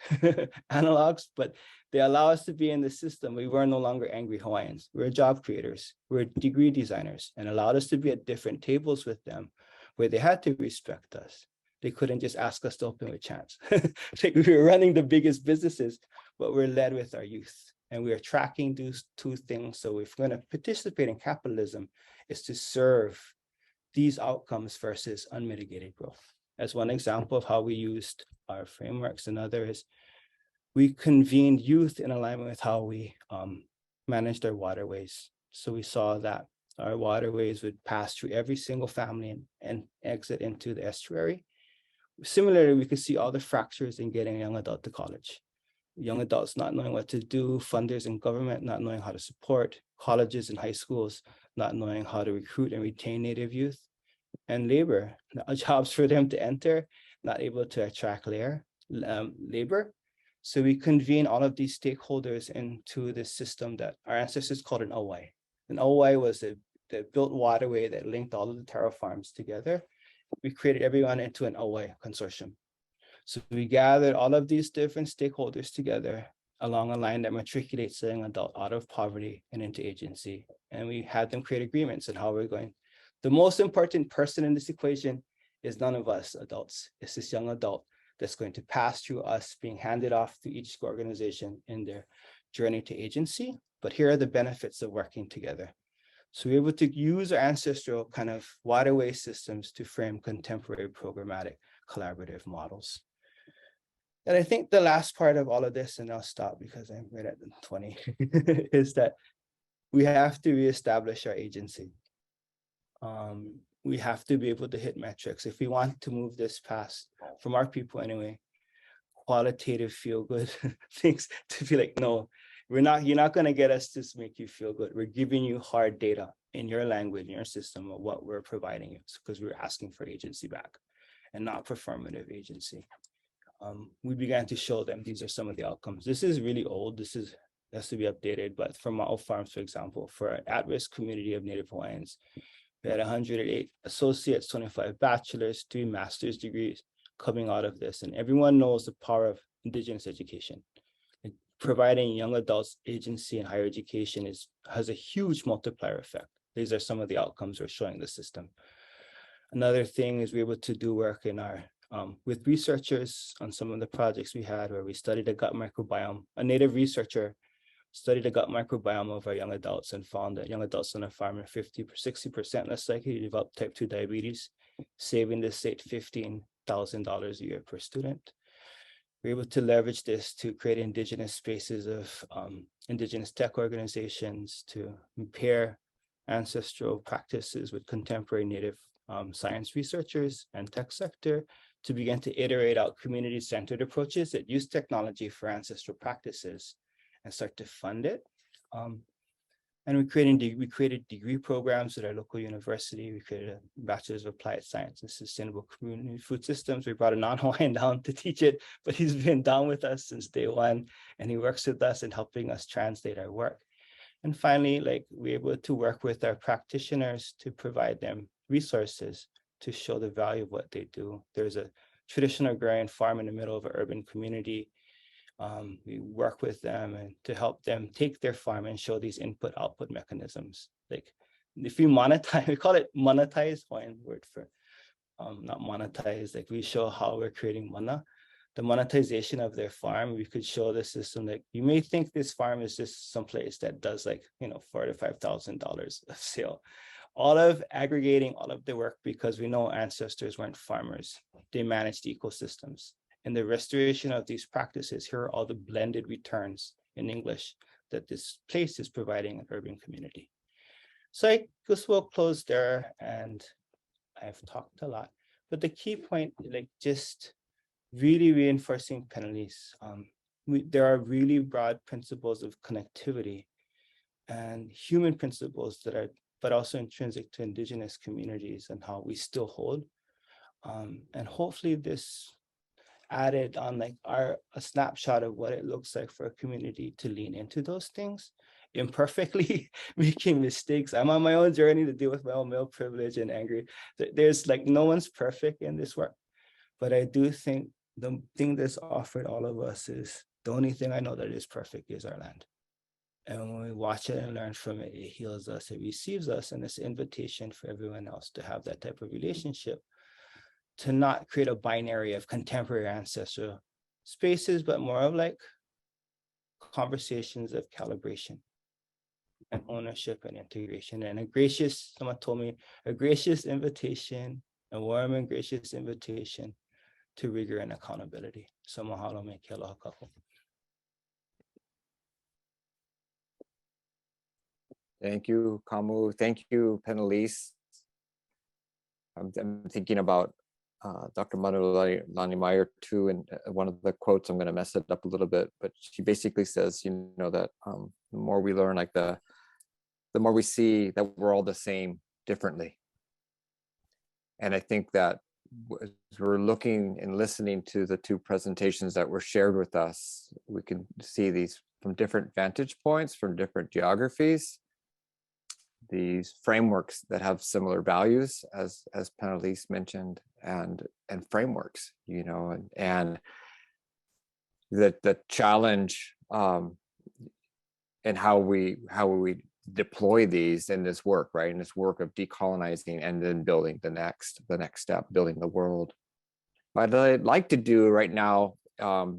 analogs, but they allow us to be in the system. We were no longer angry Hawaiians. We were job creators. We were degree designers, and allowed us to be at different tables with them where they had to respect us. They couldn't just ask us to open with chance. Like we were running the biggest businesses, but we're led with our youth. And we are tracking those two things. So if we're going to participate in capitalism, is to serve these outcomes versus unmitigated growth. As one example of how we used our frameworks. Another is We convened youth in alignment with how we managed our waterways. So we saw that our waterways would pass through every single family and exit into the estuary. Similarly, we could see all the fractures in getting a young adult to college. Young adults not knowing what to do, funders in government not knowing how to support, colleges and high schools not knowing how to recruit and retain Native youth, and labor, jobs for them to enter, not able to attract labor. So we convene all of these stakeholders into this system that our ancestors called an OY. An OY was the built waterway that linked all of the taro farms together. We created everyone into an OY consortium. So we gathered all of these different stakeholders together along a line that matriculates the young adult out of poverty and into agency. And we had them create agreements on how we're going. The most important person in this equation is none of us adults. It's this young adult that's going to pass through us being handed off to each organization in their journey to agency. But here are the benefits of working together. So we're able to use our ancestral kind of waterway systems to frame contemporary programmatic collaborative models. And I think the last part of all of this, and I'll stop because I'm right at 20, is that we have to reestablish our agency. We have to be able to hit metrics. If we want to move this past, from our people anyway, qualitative feel good things to be like, no, you're not going to get us to make you feel good. We're giving you hard data in your language, in your system of what we're providing you, because we're asking for agency back and not performative agency. We began to show them these are some of the outcomes. This is really old. This has to be updated, but for Ma'o Farms, for example, for an at-risk community of Native Hawaiians, we had 108 associates, 25 bachelors, 3 master's degrees coming out of this. And everyone knows the power of Indigenous education. And providing young adults agency in higher education has a huge multiplier effect. These are some of the outcomes we're showing the system. Another thing is we're able to do work in our with researchers on some of the projects we had where we studied the gut microbiome. A Native researcher studied the gut microbiome of our young adults and found that young adults on a farm are 60% less likely to develop type 2 diabetes, saving the state $15,000 a year per student. We're able to leverage this to create Indigenous spaces of Indigenous tech organizations to pair ancestral practices with contemporary Native science researchers and tech sector to begin to iterate out community-centered approaches that use technology for ancestral practices and start to fund it. And we created degree programs at our local university. We created a Bachelor's of Applied Science and Sustainable Community Food Systems. We brought a non-Hawaiian down to teach it, but he's been down with us since day one, and he works with us in helping us translate our work. And finally, like we're able to work with our practitioners to provide them resources to show the value of what they do. There's a traditional agrarian farm in the middle of an urban community. We work with them and to help them take their farm and show these input-output mechanisms. Like if we monetize, we call it monetize, Hawaiian word for not monetize, like we show how we're creating mana. The monetization of their farm, we could show the system that you may think this farm is just someplace that does like, $4,000 to $5,000 of sale. All of aggregating all of the work, because we know ancestors weren't farmers, they managed ecosystems. And the restoration of these practices, here are all the blended returns in English that this place is providing an urban community. So I just will close there, and I've talked a lot, but the key point, like just really reinforcing penalties. There are really broad principles of connectivity and human principles that are, but also intrinsic to Indigenous communities and how we still hold. And hopefully this added on like a snapshot of what it looks like for a community to lean into those things, imperfectly making mistakes. I'm on my own journey to deal with my own male privilege and angry. There's like no one's perfect in this work, but I do think the thing that's offered all of us is the only thing I know that is perfect is our land. And when we watch it and learn from it, it heals us, it receives us, and it's an invitation for everyone else to have that type of relationship, to not create a binary of contemporary ancestral spaces, but more of like conversations of calibration and ownership and integration. And someone told me, a gracious invitation, a warm and gracious invitation to rigor and accountability. So mahalo me ke aloha kakou. Thank you, Kamu. Thank you, Penelise. I'm thinking about Dr. Manulani Meyer too, and one of the quotes, I'm going to mess it up a little bit, but she basically says, you know, that the more we learn, like the more we see that we're all the same differently. And I think that as we're looking and listening to the two presentations that were shared with us, we can see these from different vantage points, from different geographies, these frameworks that have similar values, as Penelise mentioned, and frameworks, you know, and the challenge and how we deploy these in this work, right? In this work of decolonizing and then building the next step, building the world. What I'd like to do right now,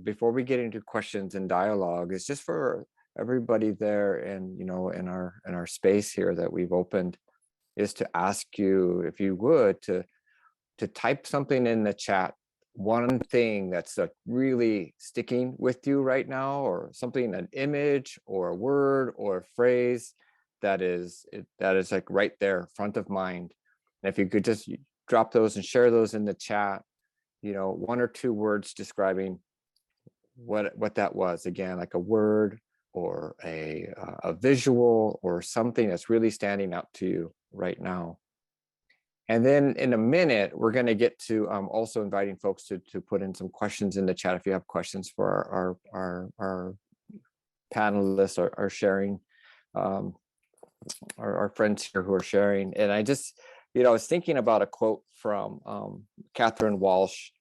before we get into questions and dialogue, is just for everybody there and, you know, in our space here that we've opened, is to ask you, if you would, to type something in the chat, one thing that's really sticking with you right now, or something, an image or a word or a phrase that is like right there, front of mind. And if you could just drop those and share those in the chat, you know, 1 or 2 words describing what that was, again, like a word or a visual or something that's really standing out to you right now. And then in a minute, we're going to get to also inviting folks to put in some questions in the chat if you have questions for our panelists, our sharing, our friends here who are sharing. And I just, you know, I was thinking about a quote from Catherine Walsh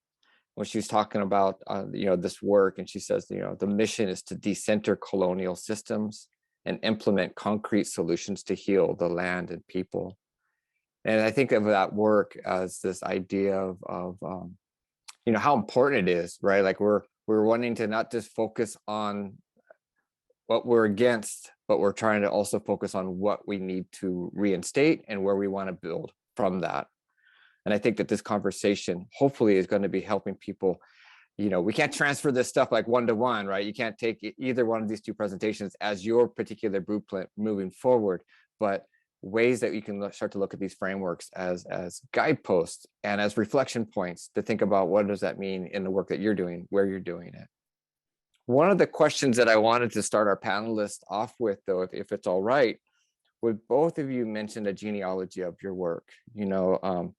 when she was talking about, you know, this work. And she says, you know, the mission is to decenter colonial systems and implement concrete solutions to heal the land and people. And I think of that work as this idea of you know, how important it is, right? Like we're wanting to not just focus on what we're against, but we're trying to also focus on what we need to reinstate and where we want to build from that. And I think that this conversation hopefully is going to be helping people. You know, we can't transfer this stuff like one-to-one, right? You can't take either one of these two presentations as your particular blueprint moving forward, but ways that you can start to look at these frameworks as guideposts and as reflection points to think about what does that mean in the work that you're doing, where you're doing it. One of the questions that I wanted to start our panelists off with, though, if it's all right, would both of you mention a genealogy of your work, you know,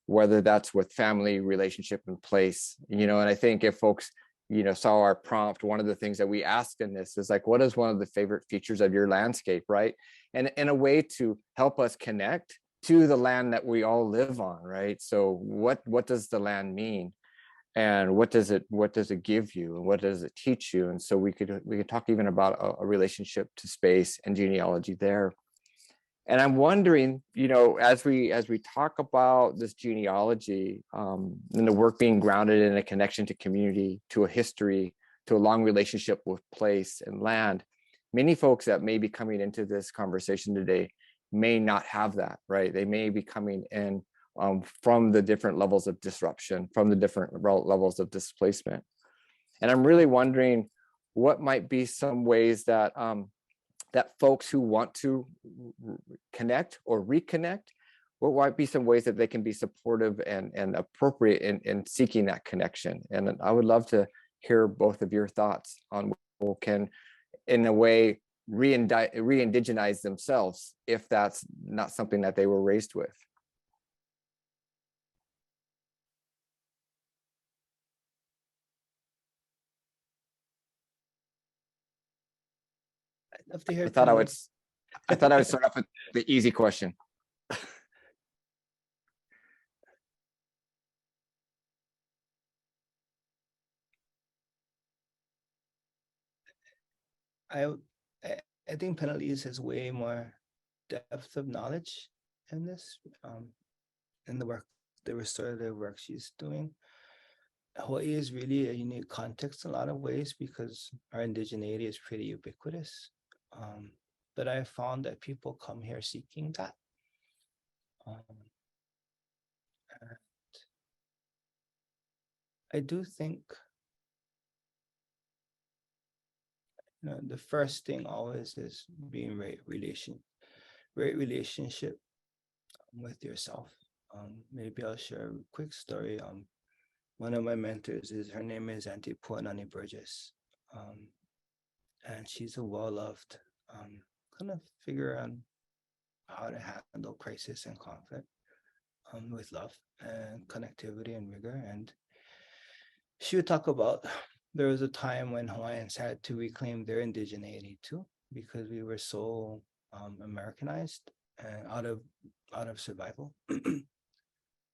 whether that's with family relationship in place, you know. And I think if folks, you know, saw our prompt, one of the things that we asked in this is like, what is one of the favorite features of your landscape, right? And in a way to help us connect to the land that we all live on, right? So what does the land mean? And what does it give you? And what does it teach you? And so we could talk even about a relationship to space and genealogy there. And I'm wondering, you know, as we talk about this genealogy and the work being grounded in a connection to community, to a history, to a long relationship with place and land, many folks that may be coming into this conversation today may not have that, right? They may be coming in from the different levels of disruption, from the different levels of displacement. And I'm really wondering what might be some ways that that folks who want to connect or reconnect, what might be some ways that they can be supportive and appropriate in seeking that connection. And I would love to hear both of your thoughts on who can, in a way, re-indigenize themselves if that's not something that they were raised with. I'd love to hear. I thought I would start off with the easy question. I think Penelise has way more depth of knowledge in this, in the work, the restorative work she's doing. Hawaii is really a unique context in a lot of ways because our indigeneity is pretty ubiquitous. But I found that people come here seeking that. And I do think, you know, the first thing always is being relation. great relationship with yourself. Maybe I'll share a quick story. One of my mentors her name is Auntie Puanani Burgess. And she's a well-loved kind of figure on how to handle crisis and conflict with love and connectivity and rigor. And she would talk about there was a time when Hawaiians had to reclaim their indigeneity too, because we were so Americanized and out of survival.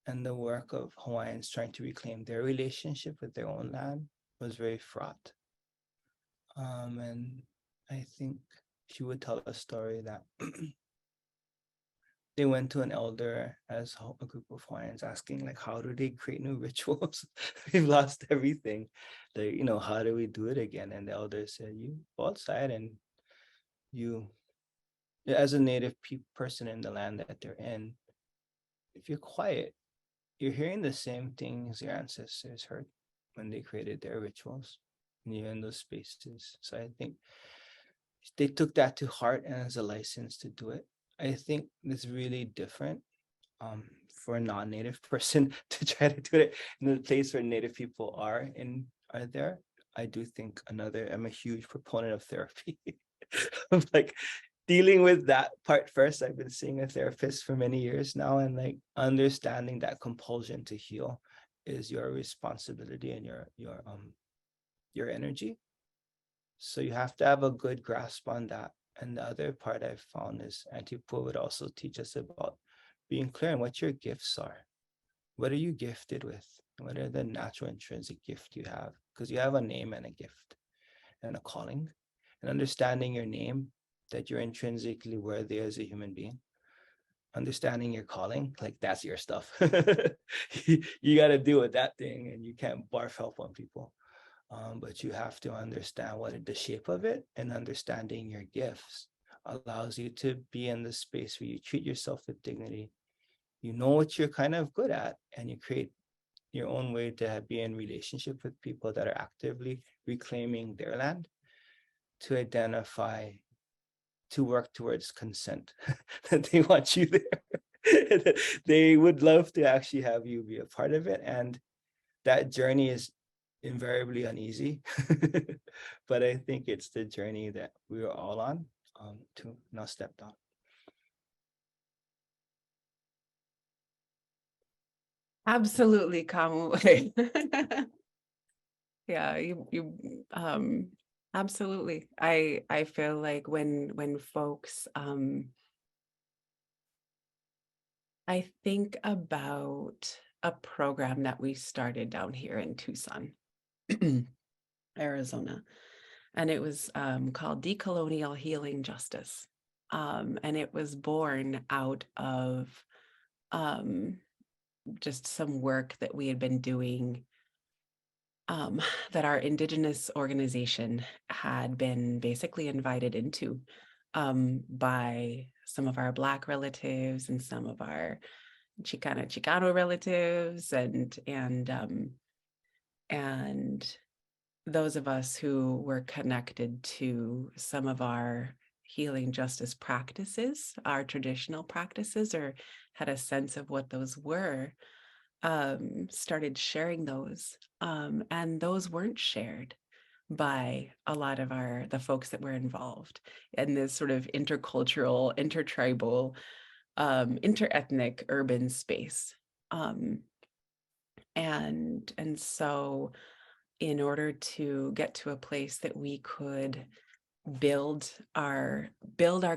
And the work of Hawaiians trying to reclaim their relationship with their own land was very fraught. And I think she would tell a story that they went to an elder as a group of Hawaiians asking, like, how do they create new rituals? We've lost everything. Like, how do we do it again? And the elder said, you go outside and you, as a native person in the land that they're in, if you're quiet, you're hearing the same things your ancestors heard when they created their rituals, and you're in those spaces. So I think they took that to heart and as a license to do it. I think it's really different for a non-native person to try to do it in the place where native people are there. I do think I'm a huge proponent of therapy. Of like dealing with that part first. I've been seeing a therapist for many years now, and like understanding that compulsion to heal is your responsibility and your energy. So you have to have a good grasp on that. And the other part I've found is Auntie Pua would also teach us about being clear on what your gifts are. What are you gifted with? What are the natural intrinsic gift you have? Because you have a name and a gift and a calling. And understanding your name, that you're intrinsically worthy as a human being. Understanding your calling, like that's your stuff. You got to deal with that thing, and you can't barf help on people. But you have to understand what the shape of it, and understanding your gifts allows you to be in the space where you treat yourself with dignity. You know what you're kind of good at, and you create your own way to be in relationship with people that are actively reclaiming their land, to identify, to work towards consent, that they want you there. They would love to actually have you be a part of it. And that journey is invariably uneasy. But I think it's the journey that we are all on to now step down. Absolutely, Kamu. Yeah, you absolutely. I feel like when folks I think about a program that we started down here in Tucson, Arizona, and it was called Decolonial Healing Justice. And it was born out of just some work that we had been doing, that our Indigenous organization had been basically invited into by some of our Black relatives and some of our Chicano relatives, and those of us who were connected to some of our healing justice practices, our traditional practices, or had a sense of what those were, started sharing those, and those weren't shared by a lot of the folks that were involved in this sort of intercultural, intertribal, interethnic urban space. And so in order to get to a place that we could build our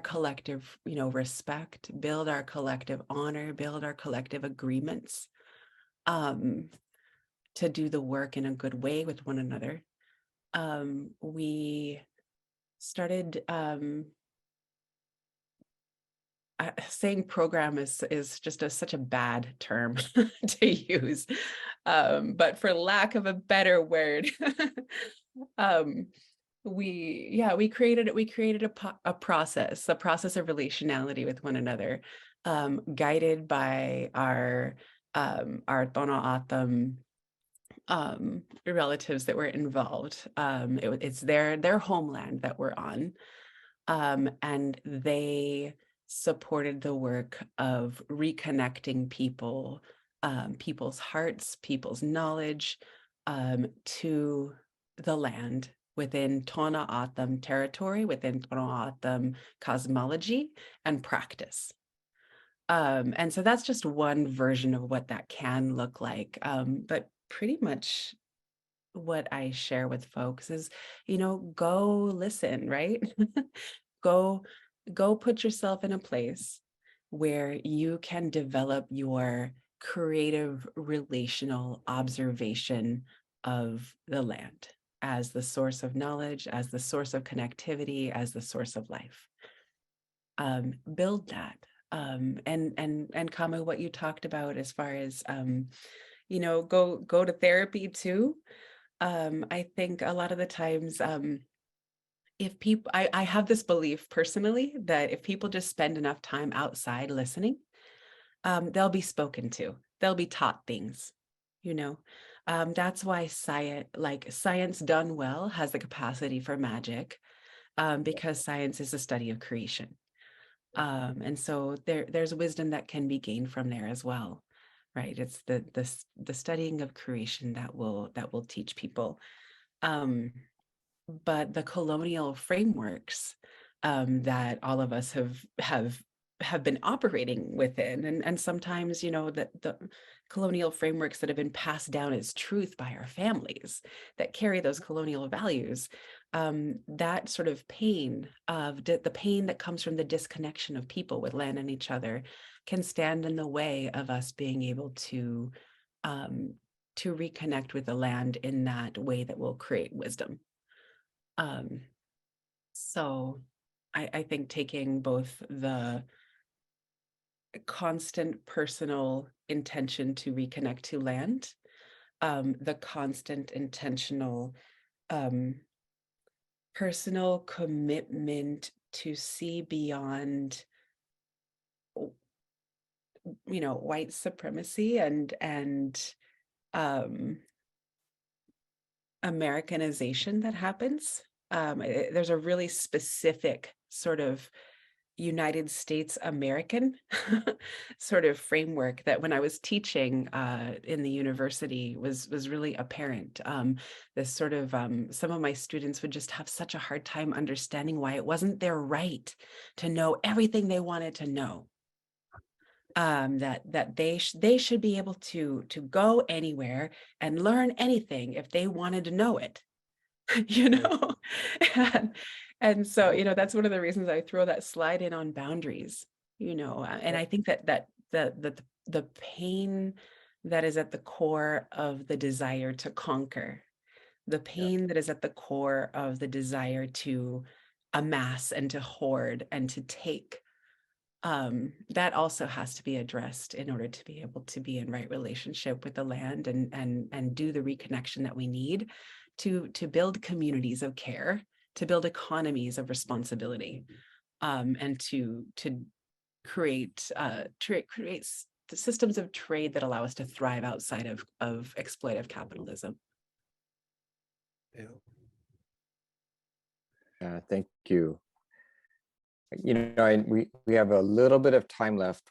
collective, respect, build our collective honor, build our collective agreements, to do the work in a good way with one another, we started saying program is just such a bad term to use, but for lack of a better word, we created a process of relationality with one another, guided by our Tono Atam relatives that were involved. It's their homeland that we're on, and they supported the work of reconnecting people, people's hearts, people's knowledge, to the land within Tona O'odham territory, within Tona O'odham cosmology and practice. And so that's just one version of what that can look like. But pretty much what I share with folks is, go listen, right? go put yourself in a place where you can develop your creative relational observation of the land as the source of knowledge, as the source of connectivity, as the source of life. Build that. And Kama, what you talked about as far as go to therapy too. I think a lot of the times, if people, I have this belief personally that if people just spend enough time outside listening, they'll be spoken to, they'll be taught things, that's why science done well has the capacity for magic, because science is a study of creation. And so there's wisdom that can be gained from there as well, right? It's the studying of creation that will teach people. But the colonial frameworks that all of us have been operating within, and sometimes that the colonial frameworks that have been passed down as truth by our families that carry those colonial values, that sort of pain of the pain that comes from the disconnection of people with land and each other can stand in the way of us being able to reconnect with the land in that way that will create wisdom. So I think taking both the constant personal intention to reconnect to land, the constant intentional personal commitment to see beyond white supremacy and Americanization that happens. There's a really specific sort of United States American sort of framework that when I was teaching in the university was really apparent. This sort of some of my students would just have such a hard time understanding why it wasn't their right to know everything they wanted to know. That they should be able to go anywhere and learn anything if they wanted to know it. And so that's one of the reasons I throw that slide in on boundaries, and I think that the pain that is at the core of the desire to conquer, the pain that is at the core of the desire to amass and to hoard and to take, that also has to be addressed in order to be able to be in right relationship with the land and do the reconnection that we need to build communities of care, to build economies of responsibility, and to create the systems of trade that allow us to thrive outside of exploitive capitalism. Thank you. We have a little bit of time left,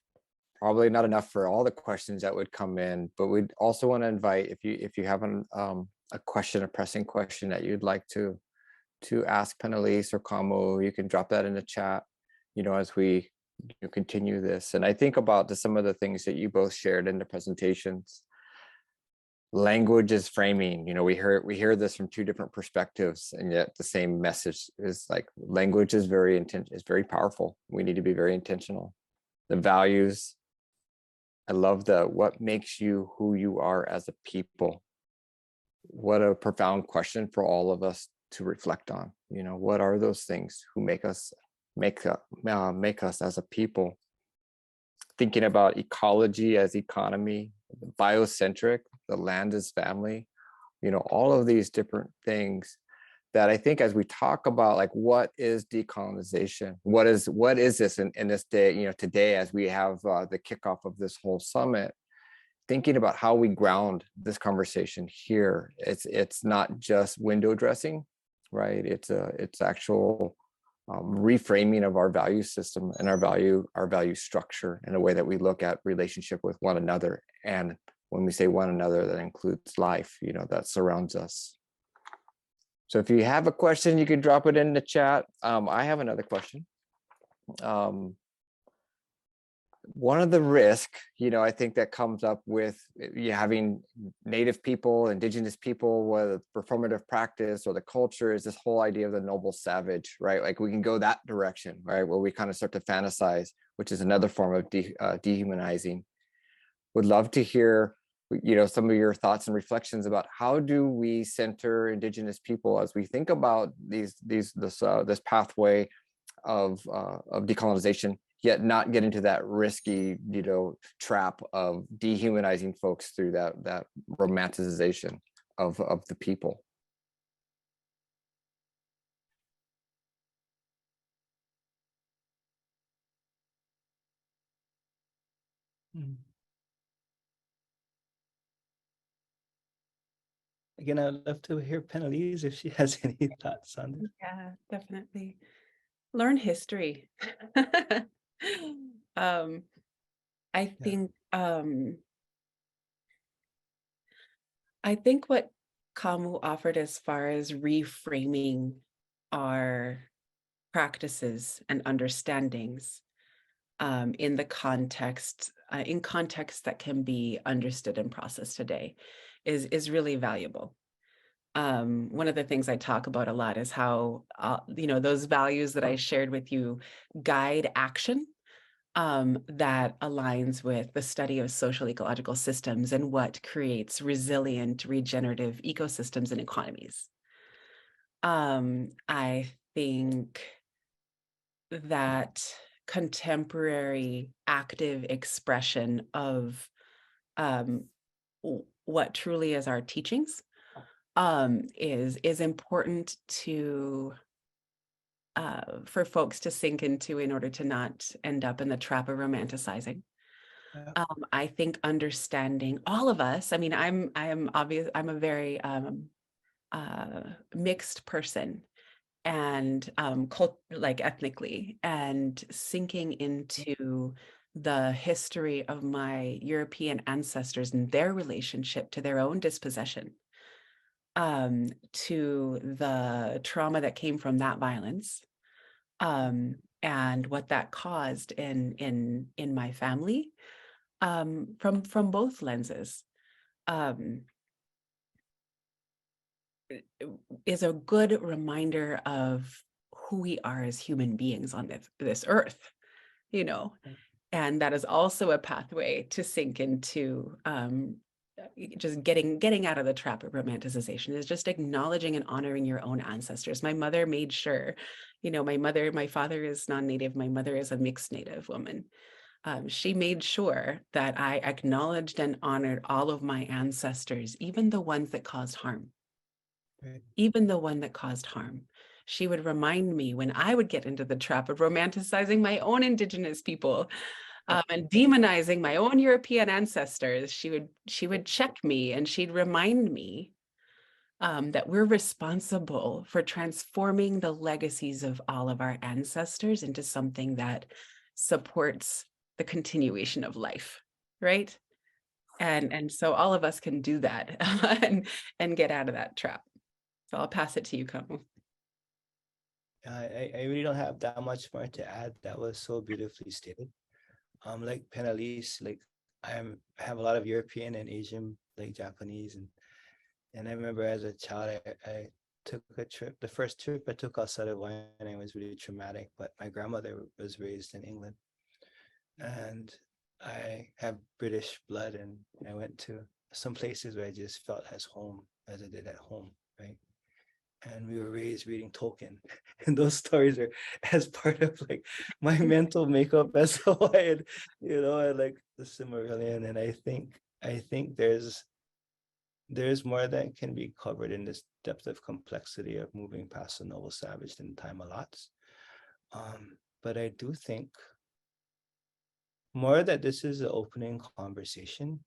probably not enough for all the questions that would come in, but we'd also want to invite, if you have a question, a pressing question that you'd like to ask Penelise or Kamo, you can drop that in the chat, as we continue this. And I think about some of the things that you both shared in the presentations. Language is framing. We hear this from two different perspectives, and yet the same message is like language is very powerful. We need to be very intentional. The values. I love what makes you who you are as a people. What a profound question for all of us to reflect on. What are those things who make us as a people? Thinking about ecology as economy, biocentric, the land is family, all of these different things that I think as we talk about, like, what is decolonization? What is this in this day, today, as we have the kickoff of this whole summit, thinking about how we ground this conversation here. It's not just window dressing, right? It's actual reframing of our value system and our value structure in a way that we look at relationship with one another. And when we say one another, that includes life, that surrounds us. So if you have a question, you can drop it in the chat. I have another question. One of the risks, I think that comes up with having Native people, Indigenous people, whether performative practice or the culture, is this whole idea of the noble savage, right? Like we can go that direction, right? Where we kind of start to fantasize, which is another form of dehumanizing. Would love to hear, some of your thoughts and reflections about how do we center Indigenous people as we think about this pathway of decolonization, yet not get into that risky, trap of dehumanizing folks through that romanticization of the people. Again, I'd love to hear Penalise if she has any thoughts on this. Yeah, definitely. Learn history. I think what Kamu offered as far as reframing our practices and understandings in the context, in context that can be understood and processed today is really valuable. One of the things I talk about a lot is how, those values that I shared with you guide action that aligns with the study of social ecological systems and what creates resilient, regenerative ecosystems and economies. I think that contemporary active expression of what truly is our teachings is important to for folks to sink into in order to not end up in the trap of romanticizing. Yeah. I think understanding all of us. I mean, I'm a very mixed person, and like ethnically, and sinking into the history of my European ancestors and their relationship to their own dispossession, to the trauma that came from that violence, and what that caused in my family, from both lenses, is a good reminder of who we are as human beings on this earth, and that is also a pathway to sink into just getting out of the trap of romanticization, is just acknowledging and honoring your own ancestors. My mother made sure, my father is non-Native, my mother is a mixed Native woman. She made sure that I acknowledged and honored all of my ancestors, even the ones that caused harm. Right. Even the one that caused harm. She would remind me when I would get into the trap of romanticizing my own Indigenous people, and demonizing my own European ancestors. She would check me, and she'd remind me that we're responsible for transforming the legacies of all of our ancestors into something that supports the continuation of life, right? And so all of us can do that and get out of that trap. So I'll pass it to you, Kamu. I really don't have that much more to add. That was so beautifully stated. Like Penalise, like I have a lot of European and Asian, like Japanese, and I remember as a child, I took a trip. The first trip I took outside of Wyoming was really traumatic, but my grandmother was raised in England, and I have British blood, and I went to some places where I just felt as home as I did at home, right? And we were raised reading Tolkien, and those stories are as part of like my mental makeup as Hawaiian, I like the Silmarillion, and I think there's more that can be covered in this depth of complexity of moving past the noble savage than time allots. But I do think more that this is an opening conversation.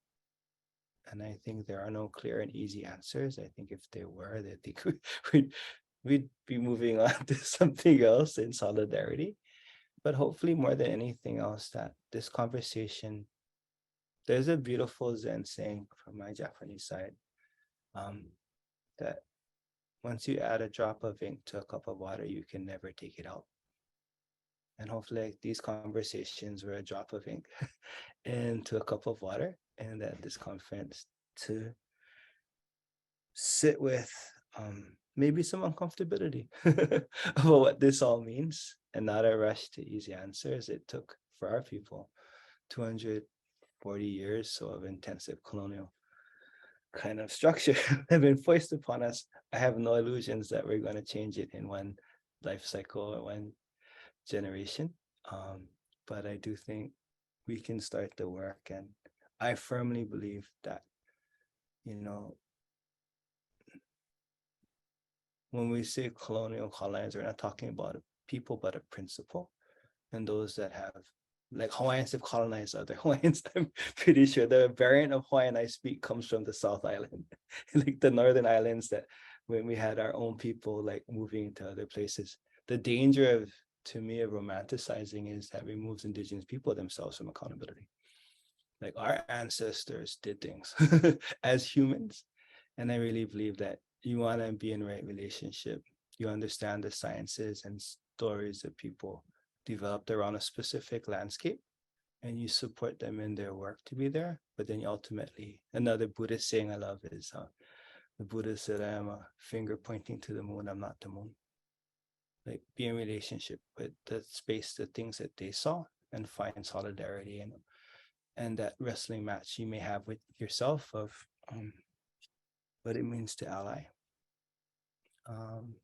And I think there are no clear and easy answers. I think if there were, I think we'd be moving on to something else in solidarity. But hopefully, more than anything else, that this conversation, there's a beautiful Zen saying from my Japanese side, that once you add a drop of ink to a cup of water, you can never take it out. And hopefully, like, these conversations were a drop of ink into a cup of water, and that this conference to sit with maybe some uncomfortability about what this all means, and not a rush to easy answers. It took for our people 240 years so of intensive colonial kind of structure have been foisted upon us. I have no illusions that we're going to change it in one life cycle or one generation. But I do think we can start the work. And I firmly believe that, you know, when we say colonial colonizer, we're not talking about a people, but a principle. And those that have, like, Hawaiians have colonized other Hawaiians. I'm pretty sure the variant of Hawaiian I speak comes from the South Island, like the Northern Islands, that when we had our own people like moving to other places. The danger of, to me, of romanticizing is that removes Indigenous people themselves from accountability. Like, our ancestors did things as humans. And I really believe that you want to be in right relationship. You understand the sciences and stories that people developed around a specific landscape, and you support them in their work to be there. But then you ultimately, another Buddhist saying I love is, the Buddha said, I am a finger pointing to the moon, I'm not the moon. Like, be in relationship with the space, the things that they saw, and find solidarity, and that wrestling match you may have with yourself of what it means to ally.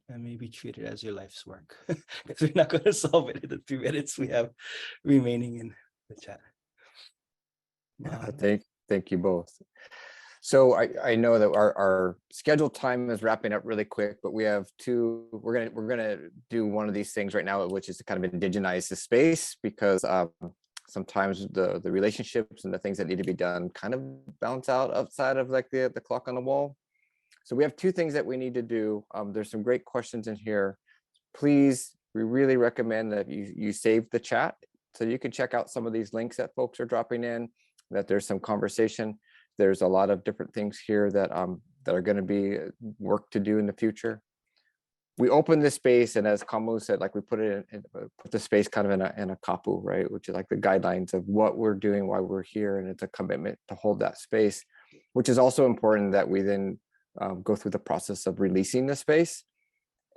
And maybe treat it as your life's work, because we're not going to solve it in the 3 minutes we have remaining in the chat. Thank you both. So I know that our scheduled time is wrapping up really quick, but we have we're gonna do one of these things right now, which is to kind of indigenize the space, because sometimes the relationships and the things that need to be done kind of bounce out outside of like the clock on the wall. So we have 2 things that we need to do. There's some great questions in here. Please, we really recommend that you save the chat so you can check out some of these links that folks are dropping in, that there's some conversation. There's a lot of different things here that are going to be work to do in the future. We open this space, and as Kamu said, like, we put the space kind of in a kapu, right? Which is like the guidelines of what we're doing, why we're here, and it's a commitment to hold that space, which is also important that we then go through the process of releasing the space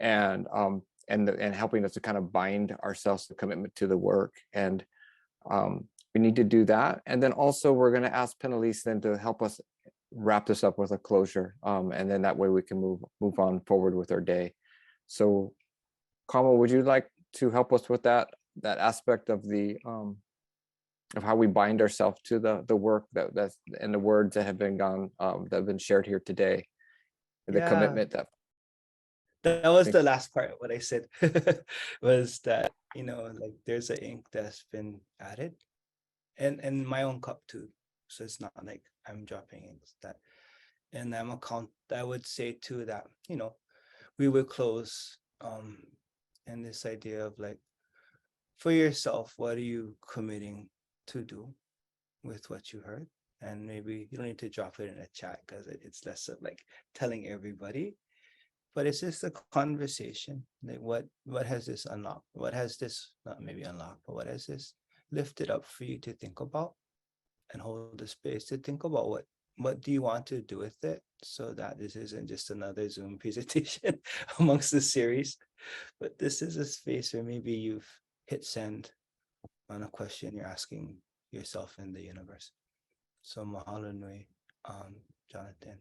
and helping us to kind of bind ourselves to commitment to the work. And we need to do that. And then also we're going to ask Penalise then to help us wrap this up with a closure. And then that way we can move on forward with our day. So Kamal, would you like to help us with that aspect of the of how we bind ourselves to the work that's and the words that have been shared here today? The commitment that was the last part of what I said was that, you know, like, there's an ink that's been added, and my own cup too, so it's not like I'm dropping inks, that, and I would say too that, you know, we will close and this idea of, like, for yourself, what are you committing to do with what you heard? And maybe you don't need to drop it in a chat, because it's less of like telling everybody, but it's just a conversation. Like, what has this unlocked? What has this, not maybe unlocked, but what has this lifted up for you to think about, and hold the space to think about what do you want to do with it, so that this isn't just another Zoom presentation amongst the series, but this is a space where maybe you've hit send on a question you're asking yourself in the universe. So mahalo nui, Jonathan.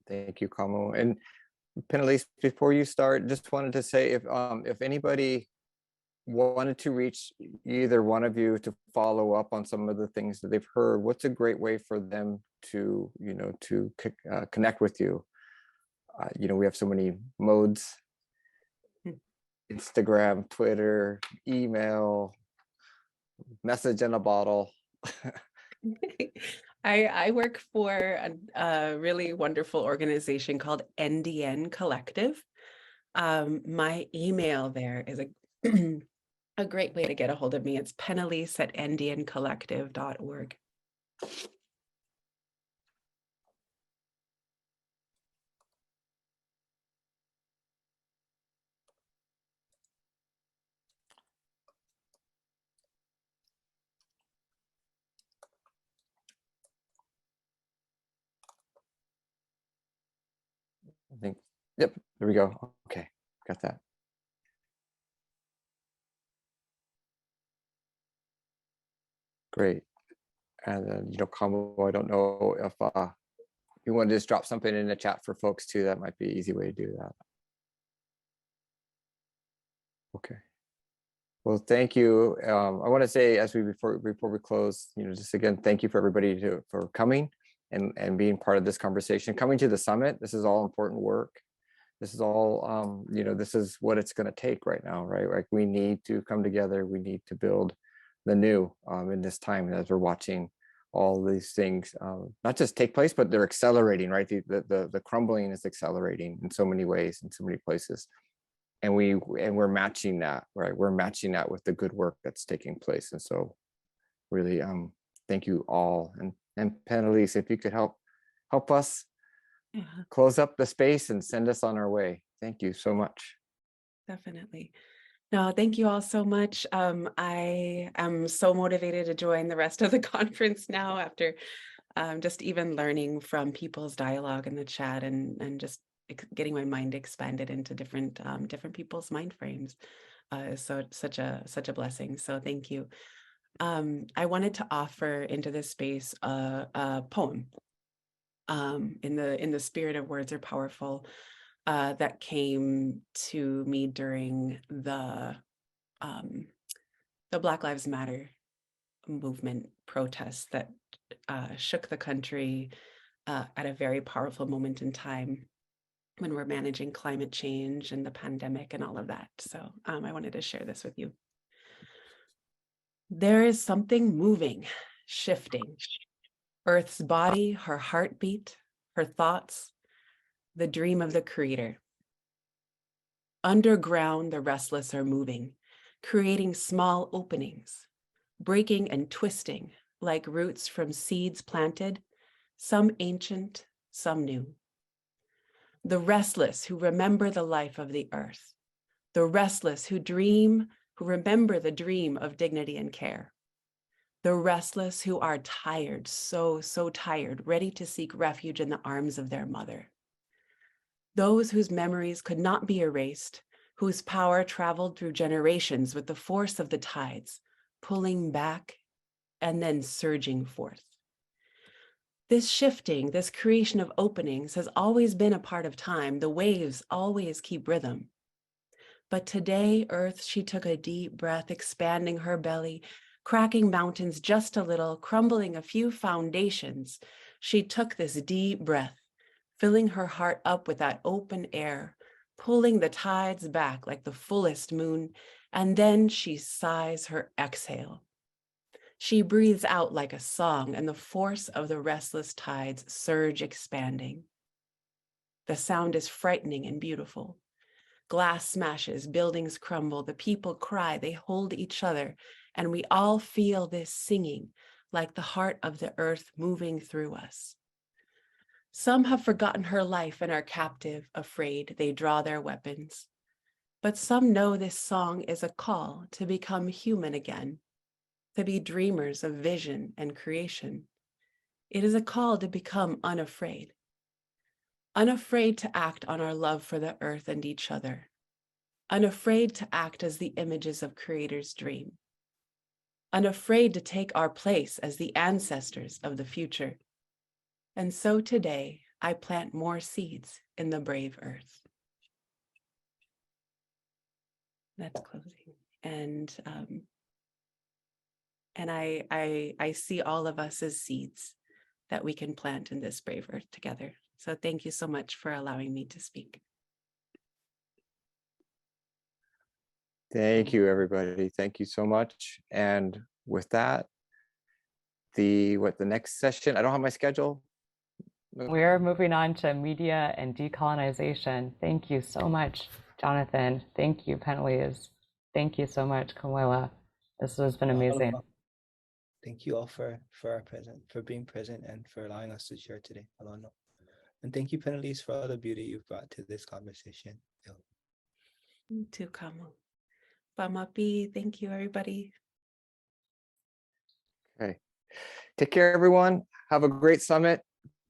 Thank you, Kamu. And Penalise, before you start, just wanted to say, if anybody wanted to reach either one of you to follow up on some of the things that they've heard, what's a great way for them to, you know, to connect with you? You know, we have so many modes: Instagram, Twitter, email, message in a bottle. I work for a really wonderful organization called NDN Collective. My email there is a a great way to get a hold of me. It's penalise@ndncollective.org. I think, yep, there we go. Okay, got that. Great. And then, Combo, I don't know if you want to just drop something in the chat for folks too. That might be an easy way to do that. Okay. Well, thank you. I want to say, as before we close, just again, thank you for everybody for coming and being part of this conversation, coming to the summit. This is all important work. This is all, this is what it's going to take right now, right? Like, we need to come together. We need to build the new in this time, as we're watching all these things not just take place, but they're accelerating, right? The crumbling is accelerating in so many ways, in so many places. And we're matching that, right? We're matching that with the good work that's taking place. And so really, thank you all. And Penalise, if you could help us close up the space and send us on our way. Thank you so much. Definitely. No, thank you all so much. I am so motivated to join the rest of the conference now after just even learning from people's dialogue in the chat and just getting my mind expanded into different people's mind frames. So such a blessing. So thank you. I wanted to offer into this space a poem. In the spirit of words are powerful. That came to me during the Black Lives Matter movement protests that shook the country at a very powerful moment in time when we're managing climate change and the pandemic and all of that. So I wanted to share this with you. There is something moving, shifting. Earth's body, her heartbeat, her thoughts, the dream of the creator. Underground, the restless are moving, creating small openings, breaking and twisting like roots from seeds planted, some ancient, some new. The restless who remember the life of the earth, the restless who remember the dream of dignity and care. The restless who are tired, so tired, ready to seek refuge in the arms of their mother. Those whose memories could not be erased, whose power traveled through generations with the force of the tides, pulling back and then surging forth. This shifting, this creation of openings has always been a part of time. The waves always keep rhythm. But today, Earth, she took a deep breath, expanding her belly, cracking mountains just a little, crumbling a few foundations. She took this deep breath, filling her heart up with that open air, pulling the tides back like the fullest moon, and then she sighs her exhale. She breathes out like a song, and the force of the restless tides surge expanding. The sound is frightening and beautiful. Glass smashes, buildings crumble, the people cry, they hold each other, and we all feel this singing like the heart of the earth moving through us. Some have forgotten her life and are captive, afraid, they draw their weapons. But some know this song is a call to become human again, to be dreamers of vision and creation. It is a call to become unafraid. Unafraid to act on our love for the earth and each other. Unafraid to act as the images of Creator's dream. Unafraid to take our place as the ancestors of the future. And so today, I plant more seeds in the brave earth. That's closing. And I see all of us as seeds that we can plant in this brave earth together. So thank you so much for allowing me to speak. Thank you, everybody. Thank you so much. And with that, the next session. I don't have my schedule. We're moving on to media and decolonization. Thank you so much, Jonathan. Thank you, Penelise. Thank you so much, Kamuela. This has been amazing. Thank you all for being present and for allowing us to share today. Alono. And thank you, Penelise, for all the beauty you've brought to this conversation. To Kamu. Pamapi, thank you, everybody. Okay. Take care, everyone. Have a great summit.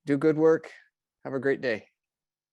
Do good work. Have a great day.